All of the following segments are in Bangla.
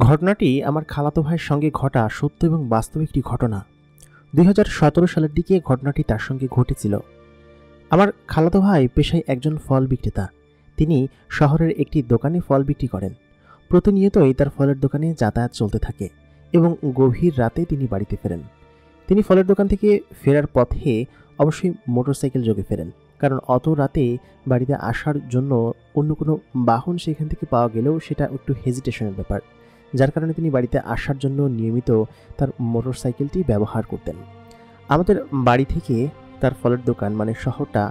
ঘটনাটি আমার খালাতো ভাইয়ের সঙ্গে ঘটা সত্য এবং বাস্তব একটি ঘটনা। ২০১৭ সালের দিকে ঘটনাটি তার সঙ্গে ঘটেছিল। আমার খালাতো ভাই পেশায় একজন ফল বিক্রেতা। তিনি শহরের একটি দোকানে ফল বিক্রি করেন। প্রতিনিয়তই তার ফলের দোকানে যাতায়াত চলতে থাকে এবং গভীর রাতে তিনি বাড়িতে ফেরেন। তিনি ফলের দোকান থেকে ফেরার পথে অবশ্যই মোটরসাইকেল যোগে ফেরেন, কারণ অত রাতে বাড়িতে আসার জন্য অন্য কোনো বাহন সেখান থেকে পাওয়া গেলেও সেটা একটু হেজিটেশনের ব্যাপার, যার কারণে তিনি বাড়িতে আসার জন্য নিয়মিত তার মোটরসাইকেলটি ব্যবহার করতেন। আমাদের বাড়ি থেকে তার ফলের দোকান মানে শহরটা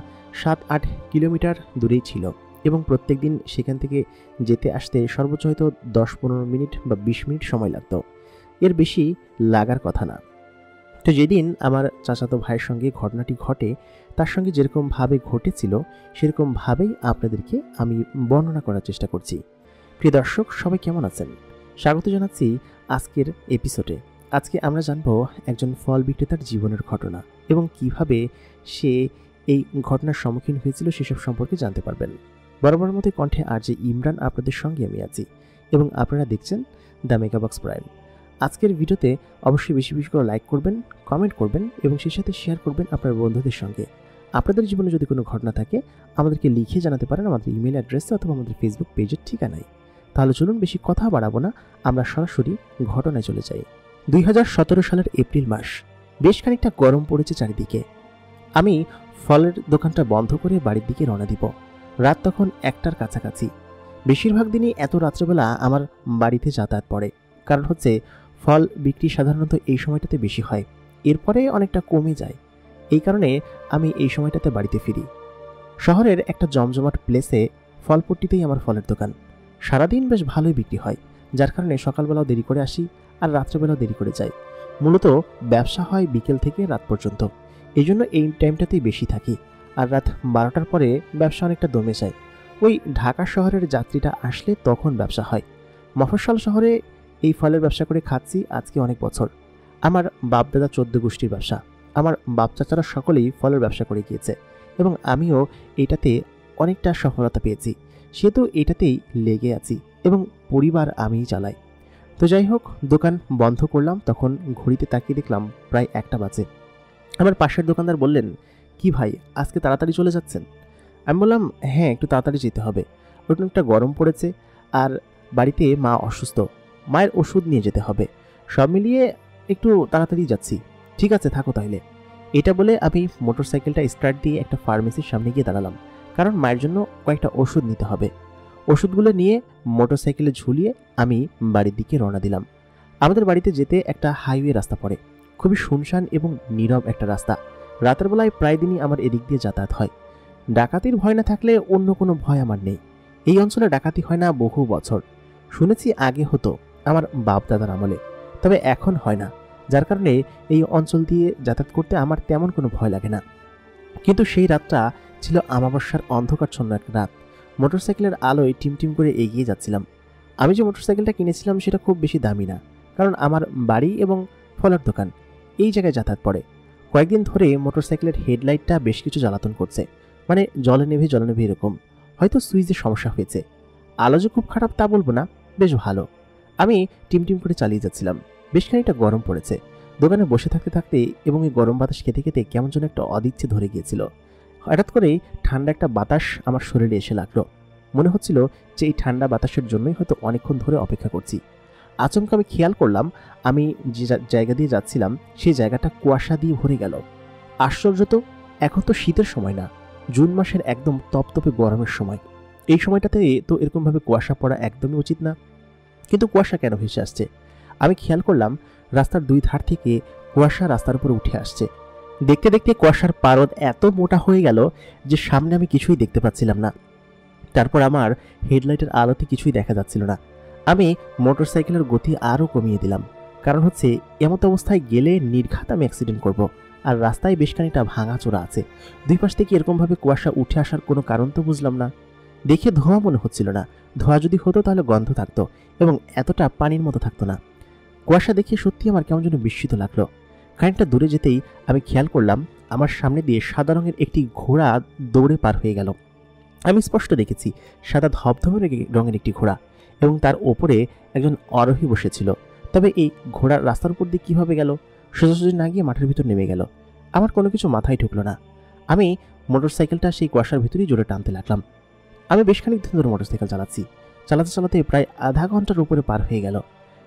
৭-৮ কিলোমিটার দূরেই ছিল এবং প্রত্যেক দিন সেখান থেকে যেতে আসতে সর্বোচ্চ হয়তো ১০-১৫ মিনিট বা ২০ মিনিট সময় লাগত, এর বেশি লাগার কথা না। তো যেদিন আমার চাচাতো ভাইয়ের সঙ্গে ঘটনাটি ঘটে, তার সঙ্গে যেরকমভাবে ঘটেছিল সেরকমভাবেই আপনাদেরকে আমি বর্ণনা করার চেষ্টা করছি। প্রিয় দর্শক, সবাই কেমন আছেন? স্বাগত জানাচ্ছি আজকের এপিসোডে। আজকে আমরা জানব একজন ফল বিক্রেতার জীবনের ঘটনা এবং কিভাবে সে এই ঘটনার সম্মুখীন হয়েছিল সেসব সম্পর্কে জানতে পারবেন। বরাবর মতো কণ্ঠে আরজে ইমরান আপনাদের সঙ্গে আমি আছি এবং আপনারা দেখছেন দ্য মেগাবক্স প্রাইম। আজকের ভিডিওতে অবশ্যই বেশি বেশি করে লাইক করবেন, কমেন্ট করবেন এবং সেই সাথে শেয়ার করবেন আপনার বন্ধুদের সঙ্গে। আপনাদের জীবনে যদি কোনো ঘটনা থাকে আমাদেরকে লিখে জানাতে পারেন আমাদের ইমেল অ্যাড্রেসে অথবা আমাদের ফেসবুক পেজের ঠিকানায়। তাহলে চলুন বেশি কথা বাড়াবো না, আমরা সরাসরি ঘটনায় চলে যাই। ২০১৭ সালের এপ্রিল মাস, বেশ খানিকটা গরম পড়েছে চারিদিকে। আমি ফলের দোকানটা বন্ধ করে বাড়ির দিকে রওনা দিব। রাত তখন ১টার কাছাকাছি। বেশিরভাগ দিনই এত রাত্রেবেলা আমার বাড়িতে যাতায়াত পড়ে, কারণ হচ্ছে ফল বিক্রি সাধারণত এই সময়টাতে বেশি হয়, এরপরে অনেকটা কমে যায়। এই কারণে আমি এই সময়টাতে বাড়িতে ফিরি। শহরের একটা জমজমাট প্লেসে ফলপট্টিতেই আমার ফলের দোকান। সারাদিন বেশ ভালোই বিক্রি হয়, যার কারণে সকালবেলাও দেরি করে আসি আর রাত্রেবেলাও দেরি করে যাই। মূলত ব্যবসা হয় বিকেল থেকে রাত পর্যন্ত, এই জন্য এই টাইমটাতেই বেশি থাকি। আর রাত ১২টার পরে ব্যবসা অনেকটা দমে যায়। ওই ঢাকা শহরের যাত্রীটা আসলে তখন ব্যবসা হয়। মফস্বল শহরে এই ফলের ব্যবসা করে খাচ্ছি আজকে অনেক বছর। আমার বাপদাদা ১৪ গোষ্ঠীর ব্যবসা। আমার বাপ চাচারা সকলেই ফলের ব্যবসা করে গিয়েছে এবং আমিও এটাতে অনেকটা সফলতা পেয়েছি, সেহেতু এটাতেই লেগে আছি এবং পরিবার আমিই চালাই। তো যাই হোক, দোকান বন্ধ করলাম। তখন ঘড়িতে তাকিয়ে দেখলাম প্রায় ১টা বাজে। আমার পাশের দোকানদার বললেন, কি ভাই, আজকে তাড়াতাড়ি চলে যাচ্ছেন? আমি বললাম, হ্যাঁ, একটু তাড়াতাড়ি যেতে হবে, অনেকটা গরম পড়েছে আর বাড়িতে মা অসুস্থ, মায়ের ওষুধ নিয়ে যেতে হবে, সব মিলিয়ে একটু তাড়াতাড়ি যাচ্ছি। ঠিক আছে, থাকো তাহলে। এটা বলে আমি মোটরসাইকেলটা স্টার্ট দিয়ে একটা ফার্মেসির সামনে গিয়ে দাঁড়ালাম, কারণ মায়ের জন্য কয়েকটা ওষুধ নিতে হবে। ওষুধগুলো নিয়ে মোটরসাইকেলে ঝুলিয়ে আমি বাড়ির দিকে রওনা দিলাম। আমাদের বাড়িতে যেতে একটা হাইওয়ে রাস্তা পড়ে, খুবই শুনশান এবং নীরব একটা রাস্তা। রাতের বেলায় প্রায় দিনই আমার এদিক দিয়ে যাতায়াত হয়। ডাকাতির ভয় না থাকলে অন্য কোনো ভয় আমার নেই। এই অঞ্চলে ডাকাতি হয় না বহু বছর। শুনেছি আগে হতো আমার বাপ দাদার আমলে, তবে এখন হয় না, যার কারণে এই অঞ্চল দিয়ে যাতায়াত করতে আমার তেমন কোনো ভয় লাগে না। কিন্তু সেই রাতটা ছিল আমাবস্যার অন্ধকারচ্ছন্ন এক রাত। মোটরসাইকেলের আলোয় টিমটিম করে এগিয়ে যাচ্ছিলাম। আমি যে মোটরসাইকেলটা কিনেছিলাম সেটা খুব বেশি দামি না, কারণ আমার বাড়ি এবং ফলের দোকান এই জায়গায় যাতায়াত পড়ে। কয়েকদিন ধরে মোটরসাইকেলের হেডলাইটটা বেশ কিছু জ্বালাতন করছে, মানে জলে নেভে এরকম। হয়তো সুইচের সমস্যা হয়েছে। আলো যে খুব খারাপ তা বলবো না, বেশ ভালো। আমি টিমটিম করে চালিয়ে যাচ্ছিলাম। বেশ খানিকটা গরম পড়েছে। দোকানে বসে থাকতে থাকতে এবং এই গরম বাতাস খেতে খেতে কেমন যেন একটা অদিচ্ছে ধরে গিয়েছিল। হঠাৎ করেই ঠান্ডা একটা বাতাস আমার শরীরে এসে লাগলো। মনে হচ্ছিল যে এই ঠান্ডা বাতাসের জন্যই হয়তো অনেকক্ষণ ধরে অপেক্ষা করছি। আচমকা আমি খেয়াল করলাম আমি যে জায়গা দিয়ে যাচ্ছিলাম সেই জায়গাটা কুয়াশা দিয়ে ভরে গেল। আশ্চর্য তো, এখন তো শীতের সময় না, জুন মাসের একদম তপতপে গরমের সময়। এই সময়টাতে তো এরকমভাবে কুয়াশা পড়া একদমই উচিত না, কিন্তু কুয়াশা কেন ভেসে আসছে? আমি খেয়াল করলাম রাস্তার দুই ধার থেকে কুয়াশা রাস্তার উপরে উঠে আসছে। দেখতে দেখতে কুয়াশার পারদ এত মোটা হয়ে গেল যে সামনে আমি কিছুই দেখতে পাচ্ছিলাম না। তারপর আমার হেডলাইটের আলোতে কিছুই দেখা যাচ্ছিল না। আমি মোটরসাইকেলের গতি আরও কমিয়ে দিলাম, কারণ হচ্ছে এমত অবস্থায় গেলে নির্ঘাত আমি অ্যাক্সিডেন্ট করব। আর রাস্তায় বেশ খানিকটা ভাঙাচোরা আছে। দুই পাশ থেকে এরকমভাবে কুয়াশা উঠে আসার কোনো কারণ তো বুঝলাম না। দেখে ধোঁয়া মনে হচ্ছিল না, ধোঁয়া যদি হতো তাহলে গন্ধ থাকতো এবং এতটা পানির মতো থাকতো না। কুয়াশা দেখে সত্যি আমার কেমন যেন বিস্মিত লাগলো। খানিকটা দূরে যেতেই আমি খেয়াল করলাম আমার সামনে দিয়ে সাদা রঙের একটি ঘোড়া দৌড়ে পার হয়ে গেল। আমি স্পষ্ট দেখেছি সাদা ধবধবে রঙের একটি ঘোড়া এবং তার ওপরে একজন আরোহী বসেছিল। তবে এই ঘোড়ার রাস্তার উপর দিয়ে কীভাবে গেল? সোজাসুজি না গিয়ে মাঠের ভিতর নেমে গেল। আমার কোনো কিছু মাথায় ঢুকলো না। আমি মোটরসাইকেলটা সেই কুয়াশার ভিতরেই জোরে টানতে লাগলাম। আমি বেশ খানিক ধরে মোটরসাইকেল চালাতে চালাতে প্রায় আধা ঘন্টার উপরে পার হয়ে গেল।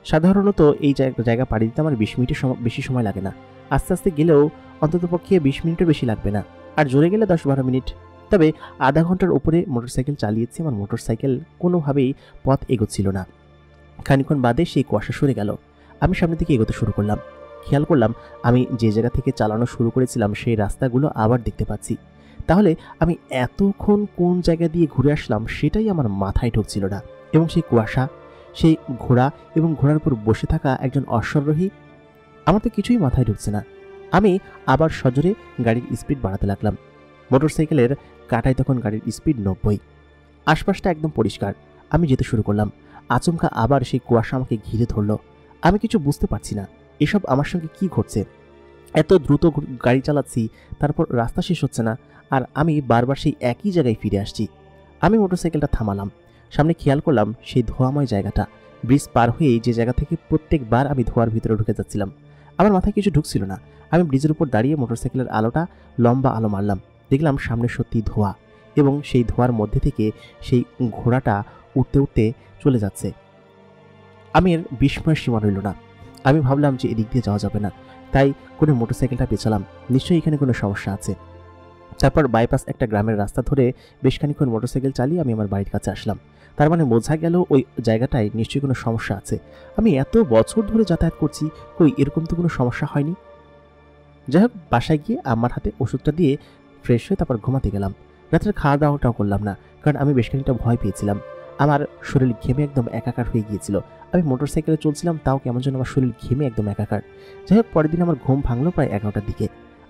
সাধারণত এই জায়গা পাড়ি দিতে আমার 20 মিনিটের বেশি সময় লাগে না। আস্তে আস্তে গেলেও অন্ততপক্ষে 20 মিনিটের বেশি লাগবে না, আর জোরে গেলে 10-12 মিনিট। তবে আধা ঘন্টার উপরে মোটরসাইকেল চালিয়েছি। আমার মোটরসাইকেল কোনোভাবেই পথ এগোচ্ছিল না। খানিকক্ষণ বাদে সেই কুয়াশা সরে গেল। আমি সামনের দিকে এগোতে শুরু করলাম। খেয়াল করলাম আমি যে জায়গা থেকে চালানো শুরু করেছিলাম সেই রাস্তাগুলো আবার দেখতে পাচ্ছি। তাহলে আমি এতক্ষণ কোন জায়গা দিয়ে ঘুরে আসলাম সেটাই আমার মাথায় ঢুকছিল না। এবং সেই কুয়াশা, সেই ঘোড়া এবং ঘোড়ার উপর বসে থাকা একজন অশ্বারোহী, আমার তো কিছুই মাথায় ঢুকছে না। আমি আবার সজোরে গাড়ির স্পিড বাড়াতে লাগলাম। মোটরসাইকেলের কাঁটায় তখন গাড়ির স্পিড 90। আশপাশটা একদম পরিষ্কার। আমি যেতে শুরু করলাম। আচমকা আবার সেই কুয়াশা আমাকে ঘিরে ধরল। আমি কিছু বুঝতে পারছি না এসব আমার সঙ্গে কি ঘটছে। এত দ্রুত গাড়ি চালাচ্ছি, তারপর রাস্তা শেষ হচ্ছে না, আর আমি বারবার সেই একই জায়গায় ফিরে আসছি। আমি মোটরসাইকেলটা থামালাম। সামনে খেয়াল করলাম সেই ধোঁয়াময় জায়গাটা। ব্রিজ পার হয়ে যে জায়গা থেকে প্রত্যেকবার আমি ধোঁয়ার ভিতরে ঢুকে যাচ্ছিলাম। আমার মাথায় কিছু ঢুকছিল না। আমি ব্রিজের উপর দাঁড়িয়ে মোটরসাইকেলের আলোটা লম্বা আলো মারলাম। দেখলাম সামনে সত্যি ধোঁয়া, এবং সেই ধোঁয়ার মধ্যে থেকে সেই ঘোড়াটা উঠতে উঠতে চলে যাচ্ছে। আমি এর বিস্ময়ের সীমা রইল না। আমি ভাবলাম যে এদিক দিয়ে যাওয়া যাবে না, তাই করে মোটরসাইকেলটা পেছালাম। নিশ্চয়ই এখানে কোনো সমস্যা আছে। তারপর বাইপাস একটা গ্রামের রাস্তা ধরে বেশ খানিকক্ষণ মোটরসাইকেল চালিয়ে আমি আমার বাড়ির কাছে আসলাম। তার মানে বোঝা গেল ওই জায়গাটায় নিশ্চয়ই কোনো সমস্যা আছে। আমি এত বছর ধরে যাতায়াত করছি, কই এরকম তো কোনো সমস্যা হয়নি। যাই হোক, বাসায় গিয়ে আমার হাতে ওষুধটা দিয়ে ফ্রেশ হয়ে তারপর ঘুমাতে গেলাম। রাতের খাওয়া দাওয়াটাও করলাম না, কারণ আমি বেশ খানিকটা ভয় পেয়েছিলাম। আমার শরীর ঘেমে একদম একাকার হয়ে গিয়েছিল। আমি মোটরসাইকেলে চলছিলাম, তাও কেমন যেন আমার শরীর ঘেমে একদম একাকার। যাই হোক, পরের দিন আমার ঘুম ভাঙলো প্রায় 11টার দিকে।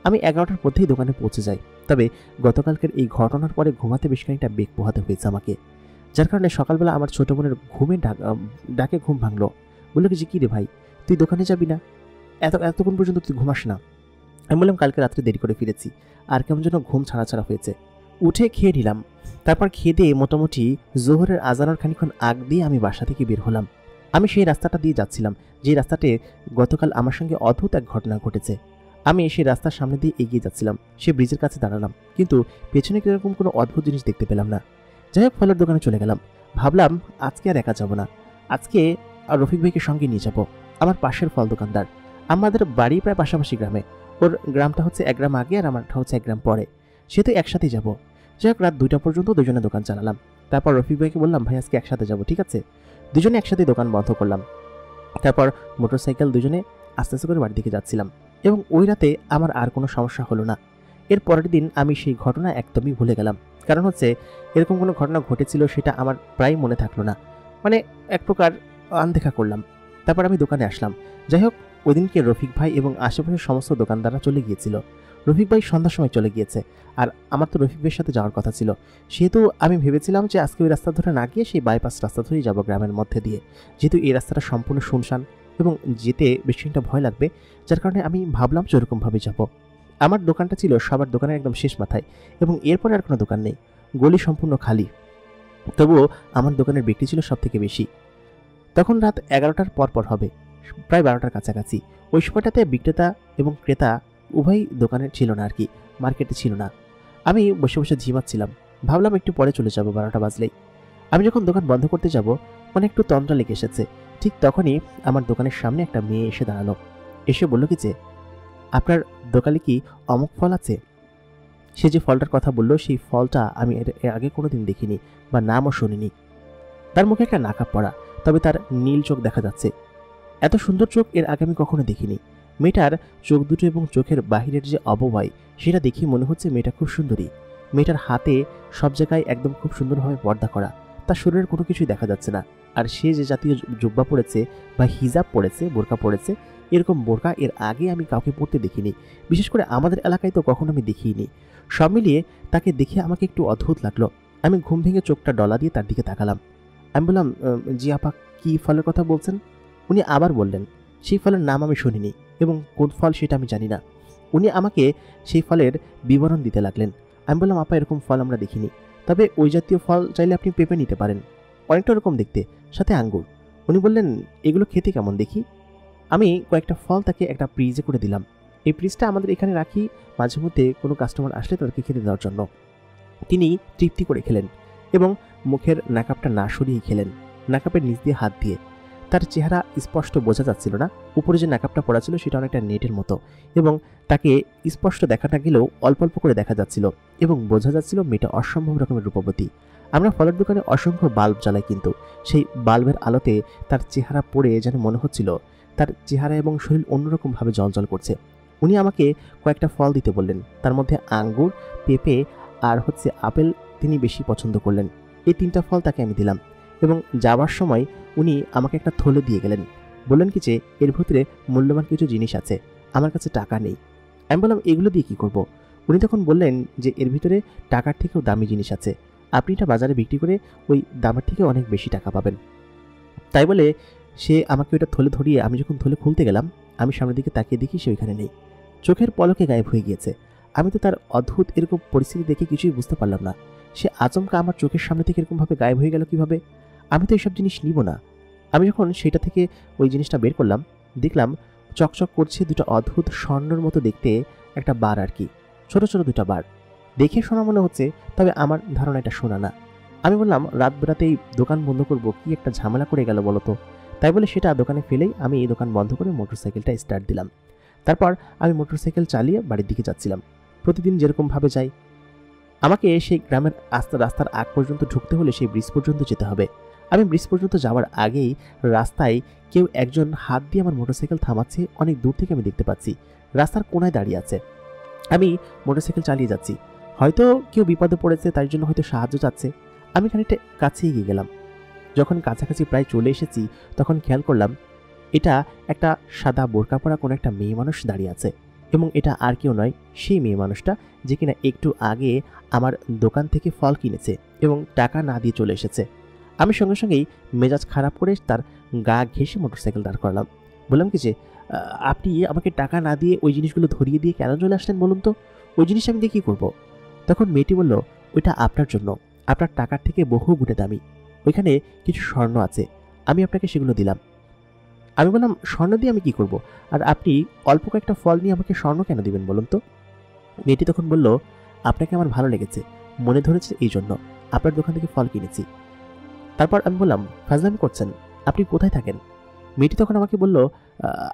আমি 11টার মধ্যেই দোকানে পৌঁছে যাই। তবে গতকালকের এই ঘটনার পরে ঘুমাতে বেশ খানিকটা বেগ পোহাতে হয়েছে আমাকে, যার কারণে সকালবেলা আমার ছোট বোনের ডাকে ঘুম ভাঙলো। বললো যে, কি রে ভাই, তুই দোকানে যাবি না? এতক্ষণ পর্যন্ত তুই ঘুমাস না? আমি বললাম, কালকে রাত্রে দেরি করে ফিরেছি, আর কেমন যেন ঘুম ছাড়া হয়েছে। উঠে খেয়ে নিলাম। তারপর খেয়ে দিয়ে মোটামুটি জোহরের আজানোর খানিকক্ষণ আগ দিয়ে আমি বাসা থেকে বের হলাম। আমি সেই রাস্তাটা দিয়ে যাচ্ছিলাম, যে রাস্তাতে গতকাল আমার সঙ্গে অদ্ভুত এক ঘটনা ঘটেছে। আমি সেই রাস্তার সামনে দিয়ে এগিয়ে যাচ্ছিলাম। সে ব্রিজের কাছে দাঁড়ালাম, কিন্তু পেছনে কিরকম কোনো অদ্ভুত জিনিস দেখতে পেলাম না। যাই হোক, ফলের দোকানে চলে গেলাম। ভাবলাম আজকে আর একা যাব না, আজকে আর রফিক ভাইকে সঙ্গে নিয়ে যাব। আমার পাশের ফল দোকানদার, আমাদের বাড়ি প্রায় পাশাপাশি গ্রামে। ওর গ্রামটা হচ্ছে 1 গ্রাম আগে, আর আমারটা হচ্ছে 1 গ্রাম পরে। সে তো একসাথেই যাবো। যাই হোক, রাত 2টা পর্যন্ত দুজনে দোকান চালালাম। তারপর রফিক ভাইকে বললাম, ভাই আজকে একসাথে যাবো, ঠিক আছে? দুজনে একসাথে দোকান বন্ধ করলাম। তারপর মোটরসাইকেল দুজনে আস্তে আস্তে করে বাড়ির দিকে যাচ্ছিলাম, এবং ওই রাতে আমার আর কোনো সমস্যা হলো না। এর পরের দিন আমি সেই ঘটনা একদমই ভুলে গেলাম। কারণ হচ্ছে এরকম কোনো ঘটনা ঘটেছিল সেটা আমার প্রায় মনে থাকলো না, মানে এক প্রকার আনদেখা করলাম। তারপর আমি দোকানে আসলাম। যাই হোক, ওই দিনকে রফিক ভাই এবং আশেপাশের সমস্ত দোকানদাররা চলে গিয়েছিল। রফিক ভাই সন্ধ্যার সময় চলে গিয়েছে, আর আমার তো রফিক ভাইয়ের সাথে যাওয়ার কথা ছিল। সেহেতু আমি ভেবেছিলাম যে আজকে ওই রাস্তা ধরে না গিয়ে সেই বাইপাস রাস্তা ধরেই যাবো গ্রামের মধ্যে দিয়ে, যেহেতু এই রাস্তাটা সম্পূর্ণ শুনশান এবং যেতে বেশ খানিকটা ভয় লাগবে, যার কারণে আমি ভাবলাম যে ওরকমভাবে যাবো। আমার দোকানটা ছিল সবার দোকানের একদম শেষ মাথায়, এবং এরপরে আর কোনো দোকান নেই। গলি সম্পূর্ণ খালি, তবুও আমার দোকানের বিক্রি ছিল সব থেকে বেশি। তখন রাত 11টার পর হবে, প্রায় 12টার কাছাকাছি। ওই সময়টাতে বিক্রেতা এবং ক্রেতা উভয় দোকানে ছিল না, আর কি মার্কেটে ছিল না। আমি বসে বসে ঝিমাচ্ছিলাম। ভাবলাম একটু পরে চলে যাব, 12টা বাজলেই। আমি যখন দোকান বন্ধ করতে যাব, মানে একটু তন্দ্রা লেগে এসেছে। ঠিক তখনই আমার দোকানের সামনে একটা মেয়ে এসে দাঁড়ালো। এসে বলল কি যে, আপনার দোকানে কি অমুক ফল আছে? সে যে ফলটার কথা বলল, সেই ফলটা আমি এর আগে কোনোদিন দেখিনি বা নামও শুনিনি। তার মুখে একটা নাকাব পরা, তবে তার নীল চোখ দেখা যাচ্ছে। এত সুন্দর চোখ এর আগে আমি কখনো দেখিনি। মেয়েটার চোখ দুটো এবং চোখের বাহিরের যে অবয়ব, সেটা দেখে মনে হচ্ছে মেয়েটা খুব সুন্দরী। মেয়েটার হাতে সব জায়গায় একদম খুব সুন্দরভাবে পর্দা করা, তার শরীরের কোনো কিছুই দেখা যাচ্ছে না। আর সে যে জাতীয় জুব্বা পরেছে বা হিজাব পরেছে, বোরকা পরেছে, এরকম বোরকা এর আগে আমি কাউকে পরতে দেখিনি। বিশেষ করে আমাদের এলাকায় তো কখনো আমি দেখিনি। সব মিলিয়ে তাকে দেখে আমাকে একটু অদ্ভুত লাগলো। আমি ঘুম ভেঙে চোখটা ডলা দিয়ে তার দিকে তাকালাম। আমি বললাম, জি আপা, কি ফলের কথা বলছেন? উনি আবার বললেন, সেই ফলের নাম আমি শুনিনি, এবং কোন ফল সেটা আমি জানি না। উনি আমাকে সেই ফলের বিবরণ দিতে লাগলেন। আমি বললাম, আপা এরকম ফল আমরা দেখিনি, তবে ওই জাতীয় ফল চাইলে আপনি পেঁপে নিতে পারেন, অনেকটা ওরকম দেখতে, সাথে আঙ্গুর। উনি বললেন, এগুলো খেতে কেমন দেখি। আমি কয়েকটা ফল তাকে একটা ফ্রিজে করে দিলাম। এই ফ্রিজটা আমাদের এখানে রাখি মাঝে মধ্যে কোনো কাস্টমার আসলে তাদেরকে খেতে দেওয়ার জন্য। তিনি তৃপ্তি করে খেলেন এবং মুখের নাকাপটা না সরিয়ে খেলেন, নাকাপের নিচ দিয়ে হাত দিয়ে। তার চেহারা স্পষ্ট বোঝা যাচ্ছিল না, উপরে যে নাকাপটা পড়া ছিল সেটা অনেকটা নেটের মতো, এবং তাকে স্পষ্ট দেখা না গেলেও অল্প অল্প করে দেখা যাচ্ছিল এবং বোঝা যাচ্ছিল মেয়েটা অসম্ভব রকমের রূপবতী। আমরা ফলের দোকানে অসংখ্য বাল্ব জ্বালাই, কিন্তু সেই বাল্বের আলোতে তার চেহারা পড়ে যেন মনে হচ্ছিল তার চেহারা এবং শরীর অন্যরকমভাবে জ্বলজ্বল করছে। উনি আমাকে কয়েকটা ফল দিতে বললেন, তার মধ্যে আঙ্গুর, পেঁপে আর আপেল তিনি বেশি পছন্দ করলেন। এই 3টা ফল তাকে আমি দিলাম এবং যাওয়ার সময় উনি আমাকে একটা থলে দিয়ে গেলেন। বললেন কি যে এর ভিতরে মূল্যবান কিছু জিনিস আছে, আমার কাছে টাকা নেই। আমি বললাম, এগুলো দিয়ে কি করব? উনি তখন বললেন যে এর ভিতরে টাকার থেকেও দামি জিনিস আছে, আপনি এটা বাজারে বিক্রি করে ওই দামের থেকে অনেক বেশি টাকা পাবেন। তাই বলে সে আমাকে ওইটা থলে ধরিয়ে, আমি যখন থলে খুলতে গেলাম আমি সামনের দিকে তাকিয়ে দেখি সে ওইখানে নেই, চোখের পলকে গায়েব হয়ে গিয়েছে। আমি তো তার অদ্ভুত এরকম পরিস্থিতি দেখে কিছুই বুঝতে পারলাম না। সে আচমকা আমার চোখের সামনে থেকে এরকমভাবে গায়েব হয়ে গেল কিভাবে? আমি তো এইসব জিনিস নিব না। আমি যখন সেটা থেকে ওই জিনিসটা বের করলাম, দেখলাম চকচক করছে 2টা অদ্ভুত স্বর্ণের মতো দেখতে একটা বার, আর কি ছোট ছোট 2টা বার। দেখে শোনা মনে হচ্ছে, তবে আমার ধারণা এটা শোনা না। আমি বললাম, রাত বেরাতেই দোকান বন্ধ করব, কি একটা ঝামেলা করে গেল বলো তো। তাই বলে সেটা দোকানে ফেলেই আমি এই দোকান বন্ধ করে মোটরসাইকেলটা স্টার্ট দিলাম। তারপর আমি মোটরসাইকেল চালিয়ে বাড়ির দিকে যাচ্ছিলাম, প্রতিদিন যেরকমভাবে যাই। আমাকে সেই গ্রামের রাস্তার আগ পর্যন্ত ঢুকতে হলে সেই ব্রিজ পর্যন্ত যেতে হবে। আমি ব্রিজ পর্যন্ত যাওয়ার আগেই রাস্তায় কেউ একজন হাত দিয়ে আমার মোটরসাইকেল থামাচ্ছে, অনেক দূর থেকে আমি দেখতে পাচ্ছি, রাস্তার কোনায় দাঁড়িয়ে আছে। আমি মোটরসাইকেল চালিয়ে যাচ্ছি, হয়তো কেউ বিপদে পড়েছে, তার জন্য হয়তো সাহায্য চাচ্ছে। আমি খানিকটা কাছে এগিয়ে গেলাম। যখন কাছাকাছি প্রায় চলে এসেছি তখন খেয়াল করলাম এটা একটা সাদা বোরকা পরা কোনো একটা মেয়ে মানুষ দাঁড়িয়ে আছে, এবং এটা আর কেউ নয়, সেই মেয়ে মানুষটা যে কিনা একটু আগে আমার দোকান থেকে ফল কিনেছে এবং টাকা না দিয়ে চলে এসেছে। আমি সঙ্গে সঙ্গেই মেজাজ খারাপ করে তার গা ঘেঁষে মোটরসাইকেল দাঁড় করালাম। বললাম কি যে, আপনি আমাকে টাকা না দিয়ে ওই জিনিসগুলো ধরিয়ে দিয়ে কেন চলে আসলেন বলুন তো? ওই জিনিস আমি দিয়ে কী করবো? তখন মেয়েটি বলল, ওইটা আপনার জন্য, আপনার টাকার থেকে বহু গুণে দামি। ওইখানে কিছু স্বর্ণ আছে, আমি আপনাকে সেগুলো দিলাম। আমি বললাম, স্বর্ণ দিয়ে আমি কি করব? আর আপনি অল্প কয়েকটা ফল নিয়ে আমাকে স্বর্ণ কেন দিবেন বলুন তো? মেয়েটি তখন বলল, আপনাকে আমার ভালো লেগেছে, মনে ধরেছে, এই জন্য আপনার দোকান থেকে ফল কিনেছি। তারপর আমি বললাম, ফাজলামি করছেন, আপনি কোথায় থাকেন? মেয়েটি তখন আমাকে বলল,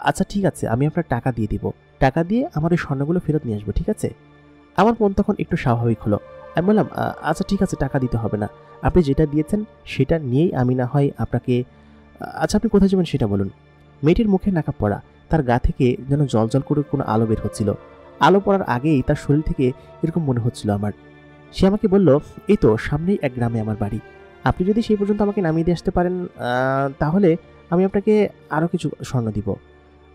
আচ্ছা ঠিক আছে, আমি আপনার টাকা দিয়ে দিব, টাকা দিয়ে আমার ওই স্বর্ণগুলো ফেরত নিয়ে আসবো, ঠিক আছে? আমার মন তখন একটু স্বাভাবিক হলো। আমি বললাম, আচ্ছা ঠিক আছে, টাকা দিতে হবে না, আপনি যেটা দিয়েছেন সেটা নিয়েই আমি না হয় আপনাকে, আচ্ছা আপনি কোথায় যাবেন সেটা বলুন। মেয়েটির মুখে নাকাপ পড়া, তার গা থেকে যেন জল জল করে কোনো আলো বের হচ্ছিল। আলো পড়ার আগেই তার শরীর থেকে এরকম মনে হচ্ছিল আমার। সে আমাকে বলল, এই তো সামনেই এক গ্রামে আমার বাড়ি, আপনি যদি সেই পর্যন্ত আমাকে নামিয়ে দিয়ে আসতে পারেন তাহলে আমি আপনাকে আরও কিছু স্বর্ণ দিব।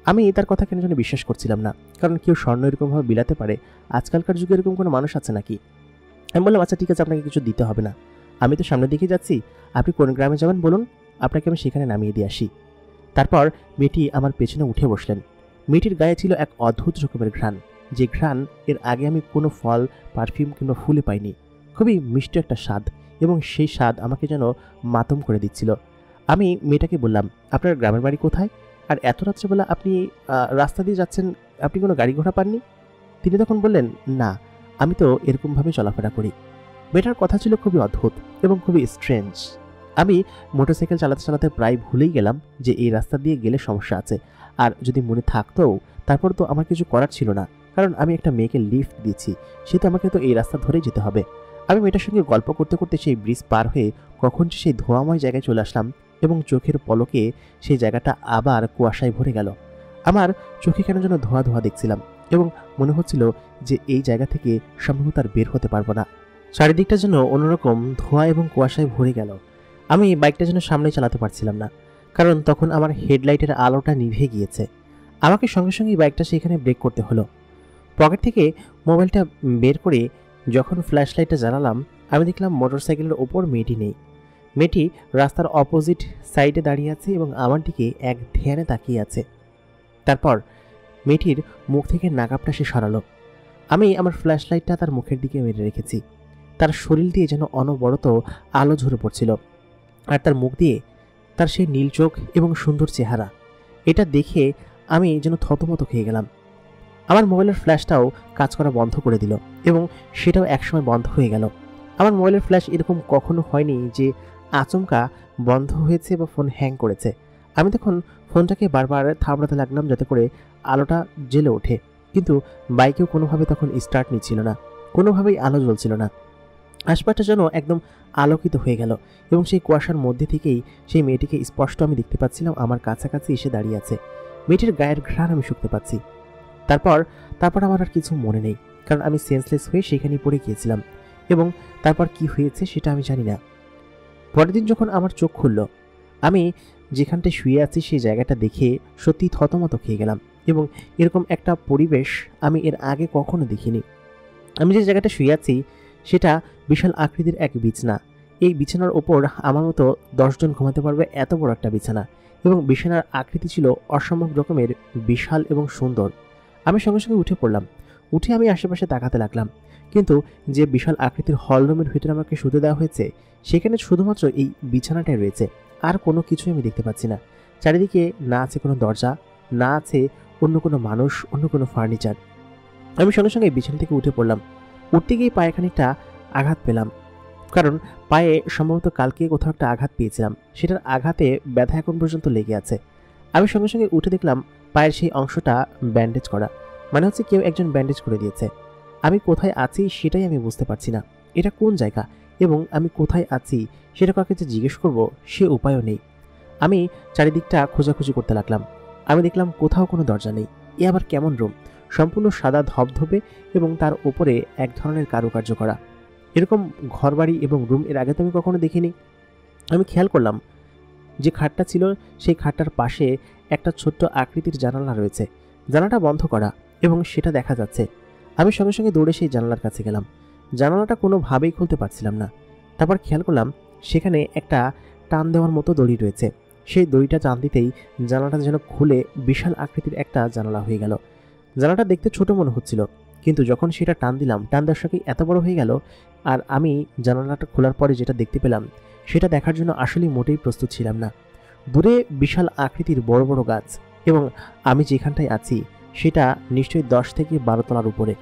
আমি তার কথা কেন যেন বিশ্বাস করছিলাম না, কারণ কেউ স্বর্ণ এরকমভাবে বিলাতে পারে, আজকালকার যুগে এরকম কোনো মানুষ আছে নাকি? আমি বললাম, আচ্ছা ঠিক আছে, আপনাকে কিছু দিতে হবে না, আমি তো সামনের দিকে যাচ্ছি, আপনি কোন গ্রামে যাবেন বলুন, আপনাকে আমি সেখানে নামিয়ে দিয়ে আসি। তারপর মেয়েটি আমার পেছনে উঠে বসলেন। মেয়েটির গায়ে ছিল এক অদ্ভুত রকমের ঘ্রাণ, যে ঘ্রাণ এর আগে আমি কোনো ফল, পারফিউম কিংবা ফুলে পাইনি। খুবই মিষ্টি একটা স্বাদ, এবং সেই স্বাদ আমাকে যেন মাতম করে দিচ্ছিল। আমি মেয়েটাকে বললাম, আপনার গ্রামের বাড়ি কোথায়? আর এত রাত্রেবেলা আপনি রাস্তা দিয়ে যাচ্ছেন, আপনি কোনো গাড়ি ঘোড়া পাননি? তিনি তখন বললেন, না, আমি তো এরকমভাবে চলাফেরা করি। মেয়েটার কথা ছিল খুবই অদ্ভুত এবং খুবই স্ট্রেঞ্জ। আমি মোটরসাইকেল চালাতে চালাতে প্রায় ভুলেই গেলাম যে এই রাস্তা দিয়ে গেলে সমস্যা আছে, আর যদি মনে থাকতেও তারপর তো আমার কিছু করার ছিল না, কারণ আমি একটা মেয়েকে লিফট দিচ্ছি, সে তো আমাকে তো এই রাস্তা ধরেই যেতে হবে। আমি মেয়েটার সঙ্গে গল্প করতে করতে সেই ব্রিজ পার হয়ে কখন সেই ধোঁয়াময় জায়গায় চলে আসলাম, এবং চোখের পলকে সেই জায়গাটা আবার কুয়াশায় ভরে গেল। আমার চোখে কেন যেন ধোঁয়া ধোঁয়া দেখছিলাম, এবং মনে হচ্ছিল যে এই জায়গা থেকে সম্ভবত আর বের হতে পারবো না। চারিদিকটা যেন অন্যরকম ধোঁয়া এবং কুয়াশায় ভরে গেল। আমি বাইকটা যেন সামনে চালাতে পারছিলাম না, কারণ তখন আমার হেডলাইটের আলোটা নিভে গিয়েছে। আমাকে সঙ্গে সঙ্গেই বাইকটা সেখানে ব্রেক করতে হলো। পকেট থেকে মোবাইলটা বের করে যখন ফ্ল্যাশ লাইটটা জ্বালালাম, আমি দেখলাম মোটরসাইকেলের ওপর মেয়েটি নেই। মেয়েটি রাস্তার অপোজিট সাইডে দাঁড়িয়ে আছে এবং আমার দিকে এক ধ্যানে তাকিয়ে আছে। তারপর মেয়েটির মুখ থেকে নাকাপটা সে সরালো। আমি আমার ফ্ল্যাশ লাইটটা তার মুখের দিকে মেরে রেখেছি। তার শরীর দিয়ে যেন অনবরত আলো ঝরে পড়ছিল, আর তার মুখ দিয়ে তার সেই নীল চোখ এবং সুন্দর চেহারা, এটা দেখে আমি যেন থতমত খেয়ে গেলাম। আমার মোবাইলের ফ্ল্যাশটাও কাজ করা বন্ধ করে দিল এবং সেটাও একসময় বন্ধ হয়ে গেল। আমার মোবাইলের ফ্ল্যাশ এরকম কখনো হয়নি যে আচমকা বন্ধ হয়েছে বা ফোন হ্যাং করেছে। আমি তখন ফোনটাকে বারবার থাবড়াতে লাগলাম যাতে করে আলোটা জ্বলে ওঠে, কিন্তু বাইকেও কোনোভাবে তখন স্টার্ট নিচ্ছিল না, কোনোভাবেই আলো জ্বলছিল না। আশপাশটা যেন একদম আলোকিত হয়ে গেল এবং সেই কুয়াশার মধ্যে থেকেই সেই মেয়েটিকে স্পষ্ট আমি দেখতে পাচ্ছিলাম আমার কাছাকাছি এসে দাঁড়িয়ে আছে। মেয়েটির গায়ের ঘ্রাণ আমি শুকতে পাচ্ছি। তারপর আমার আর কিছু মনে নেই, কারণ আমি সেন্সলেস হয়ে সেখানেই পড়ে গিয়েছিলাম এবং তারপর কি হয়েছে সেটা আমি জানি না। পরের দিন যখন আমার চোখ খুলল, আমি যেখানটায় শুয়ে আছি সেই জায়গাটা দেখে সত্যি থতমত খেয়ে গেলাম এবং এরকম একটা পরিবেশ আমি এর আগে কখনো দেখিনি। আমি যে জায়গাটা শুয়ে আছি সেটা বিশাল আকৃতির এক বিছানা। এই বিছানার ওপর আমার মতো 10 জন ঘুমাতে পারবে এত বড় একটা বিছানা, এবং বিছানার আকৃতি ছিল অসম্ভব রকমের বিশাল এবং সুন্দর। আমি সঙ্গে সঙ্গে উঠে পড়লাম। উঠে আমি আশেপাশে তাকাতে লাগলাম, কিন্তু যে বিশাল আকৃতির হল রুমের ভিতরে আমাকে শুতে দেওয়া হয়েছে সেখানে শুধুমাত্র এই বিছানাটাই রয়েছে, আর কোনো কিছুই আমি দেখতে পাচ্ছি না। চারিদিকে না আছে কোনো দরজা, না আছে অন্য কোনো মানুষ, অন্য কোনো ফার্নিচার। আমি সঙ্গে সঙ্গে বিছানা থেকে উঠে পড়লাম। উঠতে গিয়ে পায়ে খানিকটা আঘাত পেলাম, কারণ পায়ে সম্ভবত কালকে কোথাও একটা আঘাত পেয়েছিলাম, সেটার আঘাতে ব্যথা এখন পর্যন্ত লেগে আছে। আমি সঙ্গে সঙ্গে উঠে দেখলাম পায়ের সেই অংশটা ব্যান্ডেজ করা, মানে হচ্ছে কেউ একজন ব্যান্ডেজ করে দিয়েছে। আমি কোথায় আছি সেটাই আমি বুঝতে পারছি না, এটা কোন জায়গা এবং আমি কোথায় আছি সেটা কাউকে যে জিজ্ঞেস করবো সে উপায়ও নেই। আমি চারিদিকটা খোঁজাখুঁজি করতে লাগলাম। আমি দেখলাম কোথাও কোনো দরজা নেই। এ আবার কেমন রুম, সম্পূর্ণ সাদা ধবধবে এবং তার উপরে এক ধরনের কারুকার্য করা। এরকম ঘরবাড়ি এবং রুম এর আগে তো আমি কখনো দেখিনি। আমি খেয়াল করলাম যে খাটটা ছিল সেই খাটটার পাশে একটা ছোট্ট আকৃতির জানালা রয়েছে। জানালাটা বন্ধ করা এবং সেটা দেখা যাচ্ছে। আমি সঙ্গে সঙ্গে দৌড়ে সেই জানালার কাছে গেলাম। জানালাটা কোনোভাবেই খুলতে পারছিলাম না। তারপর খেয়াল করলাম সেখানে একটা টান দেওয়ার মতো দড়ি রয়েছে। সেই দড়িটা টান দিতেই জানালাটা যেন খুলে বিশাল আকৃতির একটা জানালা হয়ে গেল। জানালাটা দেখতে ছোট মনে হচ্ছিল, কিন্তু যখন সেটা টান দিলাম, টান দেওয়ার সঙ্গে এত বড় হয়ে গেল। আর আমি জানালাটা খোলার পরে যেটা দেখতে পেলাম সেটা দেখার জন্য আসলে মোটেই প্রস্তুত ছিলাম না। দূরে বিশাল আকৃতির বড় বড় গাছ, এবং আমি যেখানটায় আছি সেটা নিশ্চয়ই 10 থেকে 12 তলার উপরে,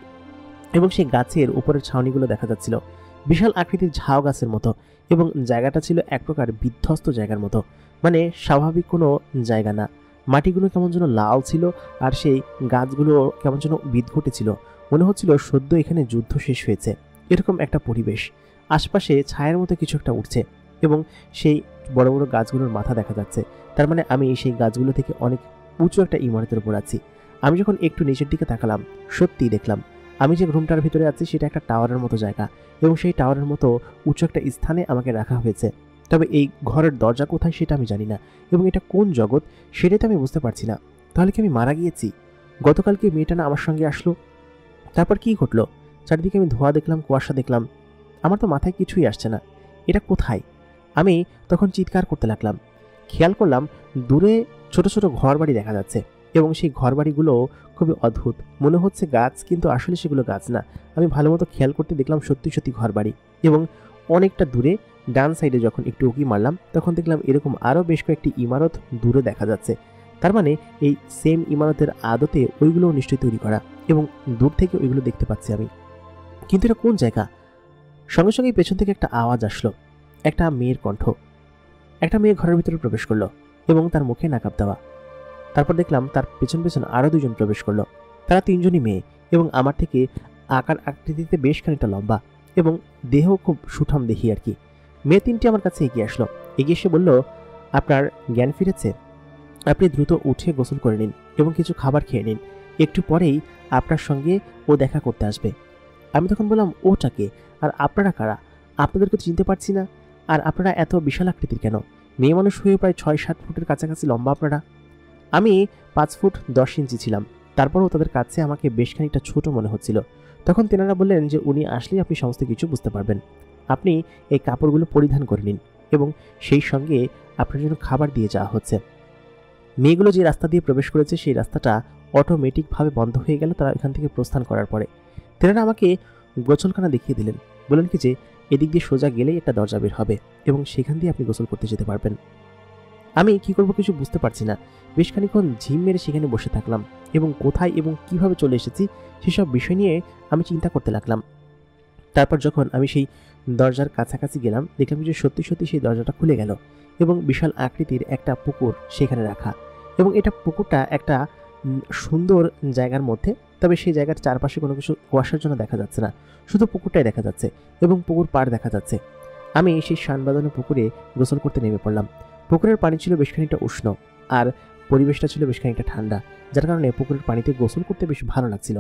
এবং সেই গাছের উপরের ছাউনিগুলো দেখা যাচ্ছিল বিশাল আকৃতির ঝাউ গাছের মতো, এবং জায়গাটা ছিল এক প্রকার বিধ্বস্ত জায়গার মতো, মানে স্বাভাবিক কোনো জায়গা না। মাটিগুলো কেমন যেন লাল ছিল, আর সেই গাছগুলো কেমন যেন বিদঘটে ছিল, মনে হচ্ছিল সদ্য এখানে যুদ্ধ শেষ হয়েছে, এরকম একটা পরিবেশ। আশপাশে ছায়ার মতো কিছু একটা উঠছে এবং সেই বড় বড় গাছগুলোর মাথা দেখা যাচ্ছে। তার মানে আমি সেই গাছগুলো থেকে অনেক উঁচু একটা ইমারতের উপর আছি। আমি যখন একটু নিচের দিকে তাকালাম, সত্যিই দেখলাম আমি যে রুমটার ভিতরে আছি সেটা একটা টাওয়ারের মতো জায়গা, এবং সেই টাওয়ারের মতো উঁচু একটা স্থানে আমাকে রাখা হয়েছে। তবে এই ঘরের দরজা কোথায় সেটা আমি জানি না, এবং এটা কোন জগৎ সেটাই তো আমি বুঝতে পারছি না। তাহলে কি আমি মারা গিয়েছি? গতকালকে মেয়েটা না আমার সঙ্গে আসলো, তারপর কি ঘটলো? চারিদিকে আমি ধোঁয়া দেখলাম, কুয়াশা দেখলাম, আমার তো মাথায় কিছুই আসছে না। এটা কোথায়? আমি তখন চিৎকার করতে লাগলাম। খেয়াল করলাম দূরে ছোট ছোট ঘর বাড়ি দেখা যাচ্ছে, এবং সেই ঘর বাড়িগুলো খুবই অদ্ভুত, মনে হচ্ছে গাছ, কিন্তু আসলে সেগুলো গাছ না। আমি ভালো মতো খেয়াল করতে দেখলাম সত্যি সত্যি ঘর বাড়ি, এবং অনেকটা দূরে ডান সাইডে যখন একটু উঁকি মারলাম তখন দেখলাম এরকম আরও বেশ কয়েকটি ইমারত দূরে দেখা যাচ্ছে। তার মানে এই সেম ইমারতের আদতে ওইগুলোও নিশ্চয়ই তৈরি করা, এবং দূর থেকে ওইগুলো দেখতে পাচ্ছি আমি। কিন্তু এটা কোন জায়গা? সঙ্গে সঙ্গেই পেছন থেকে একটা আওয়াজ আসলো, একটা মেয়ের কণ্ঠ। একটা মেয়ে ঘরের ভিতরে প্রবেশ করলো এবং তার মুখে নাকাব দেওয়া। তারপর দেখলাম তার পেছন পেছন আরও 2 জন প্রবেশ করলো। তারা 3 জনই মেয়ে, এবং আমার থেকে আকার আকৃতিতে বেশ খানিকটা লম্বা, এবং দেহ খুব সুঠাম দেখি আর কি। মেয়ে 3টি আমার কাছে এগিয়ে আসলো। এগিয়ে এসে বলল, আপনার জ্ঞান ফিরেছে, আপনি দ্রুত উঠে গোসল করে নিন এবং কিছু খাবার খেয়ে নিন, একটু পরেই আপনার সঙ্গে ও দেখা করতে আসবে। আমি তখন বললাম, ওটাকে? আর আপনারা কারা? আপনাদেরকে চিনতে পারছি না, আর আপনারা এত বিশাল আকৃতির কেন? মেয়ে মানুষ হয়ে প্রায় 6-7 ফুটের কাছাকাছি লম্বা আপনারা। আমি 5 ফুট 10 ইঞ্চি ছিলাম, তারপরও তাদের কাছে আমাকে বেশ খানিকটা ছোট মনে হচ্ছিল। তখন তেনারা বললেন যে উনি আসলেই আপনি সমস্ত কিছু বুঝতে পারবেন। আপনি এই কাপড়গুলো পরিধান করে নিন, এবং সেই সঙ্গে আপনার জন্য খাবার দিয়ে যাওয়া হচ্ছে। মেয়েগুলো যে রাস্তা দিয়ে প্রবেশ করেছে সেই রাস্তাটা অটোমেটিকভাবে বন্ধ হয়ে গেল তারা এখান থেকে প্রস্থান করার পরে। তেনারা আমাকে গোসলখানা দেখিয়ে দিলেন, বললেন কি যে এদিক দিয়ে সোজা গেলেই একটা দরজা বের হবে, এবং সেখান দিয়ে আপনি গোসল করতে যেতে পারবেন। আমি কি করব কিছু বুঝতে পারছি না। বেশ খানিকক্ষণ ঝিম মেরে সেখানে বসে থাকলাম এবং কোথায় এবং কিভাবে চলে এসেছি সেসব বিষয় নিয়ে আমি চিন্তা করতে লাগলাম। তারপর যখন আমি সেই দরজার কাছাকাছি গেলাম, দেখলাম যে সত্যি সত্যি সেই দরজাটা খুলে গেল এবং বিশাল আকৃতির একটা পুকুর সেখানে রাখা, এবং এটা পুকুরটা একটা সুন্দর জায়গার মধ্যে। তবে সেই জায়গার চারপাশে কোনো কিছু কুয়াশার জন্য দেখা যাচ্ছে না, শুধু পুকুরটাই দেখা যাচ্ছে এবং পুকুর পাড় দেখা যাচ্ছে। আমি সেই শান বাঁধানো পুকুরে গোসল করতে নেমে পড়লাম। পুকুরের পানি ছিল বেশ খানিকটা উষ্ণ আর পরিবেশটা ছিল বেশ খানিকটা ঠান্ডা, যার কারণে পুকুরের পানিতে গোসল করতে বেশ ভালো লাগছিল।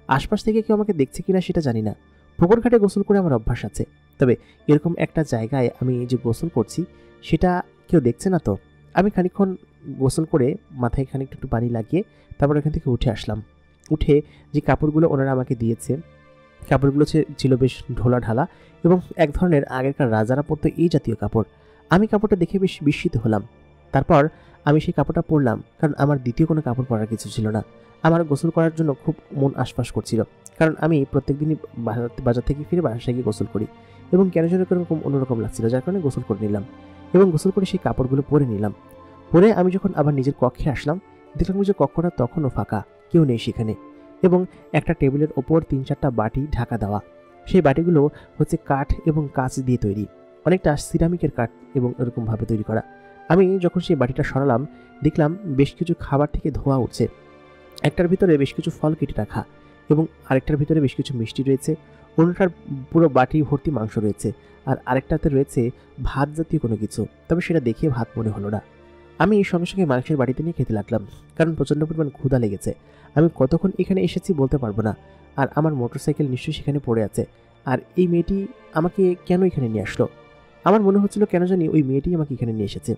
আশপাশ থেকে কেউ আমাকে দেখছে কিনা সেটা জানি না। পুকুর ঘাটে গোসল করে আমার অভ্যাস আছে, তবে এরকম একটা জায়গায় আমি যে গোসল করছি সেটা কেউ দেখছে না তো। আমি খানিকক্ষণ গোসল করে মাথায় খানিকটা একটু পানি লাগিয়ে তারপর এখান থেকে উঠে আসলাম। উঠে যে কাপড়গুলো ওনারা আমাকে দিয়েছে, কাপড়গুলো ছিল বেশ ঢোলা ঢালা এবং এক ধরনের আগেরকার রাজারা পরতো এই জাতীয় কাপড়। আমি কাপড়টা দেখে বেশ বিস্মিত হলাম। তারপর আমি সেই কাপড়টা পরলাম, কারণ আমার দ্বিতীয় কোনো কাপড় পরার কিছু ছিল না। আমার গোসল করার জন্য খুব মন আশপাশ করছিল, কারণ আমি প্রত্যেকদিনই বাজার থেকে ফিরে বাসায় গিয়ে গোসল করি এবং কেন যেন এরকম অন্যরকম লাগছিল, যার কারণে গোসল করে নিলাম এবং গোসল করে সেই কাপড়গুলো পরে নিলাম। পরে আমি যখন আবার নিজের কক্ষে আসলাম, দেখলাম যে কক্ষটা তখনও ফাঁকা, কেউ নেই সেখানে, এবং একটা টেবিলের ওপর 3-4টা বাটি ঢাকা দেওয়া। সেই বাটিগুলো হচ্ছে কাঠ এবং কাঁচ দিয়ে তৈরি, অনেকটা সিরামিকের কাঠ এবং এরকমভাবে তৈরি করা। আমি যখন সেই বাটিটা সরালাম, দেখলাম বেশ কিছু খাবার থেকে ধোঁয়া উঠছে। একটার ভিতরে বেশ কিছু ফল কেটে রাখা এবং আরেকটার ভিতরে বেশ কিছু মিষ্টি রয়েছে। অন্যটার পুরো বাটি ভর্তি মাংস রয়েছে আর আরেকটাতে রয়েছে ভাত জাতীয় কোনো কিছু, তবে সেটা দেখে ভাত মনে হলো না। আমি সঙ্গে সঙ্গে মাংসের বাড়িতে নিয়ে খেতে লাগলাম, কারণ প্রচণ্ড পরিমাণ ক্ষুধা লেগেছে। আমি কতক্ষণ এখানে এসেছি বলতে পারবো না, আর আমার মোটরসাইকেল নিশ্চয়ই সেখানে পড়ে আছে। আর এই মেয়েটি আমাকে কেন এখানে নিয়ে আসলো? আমার মনে হচ্ছিল কেন জানি ওই মেয়েটি আমাকে এখানে নিয়ে এসেছে।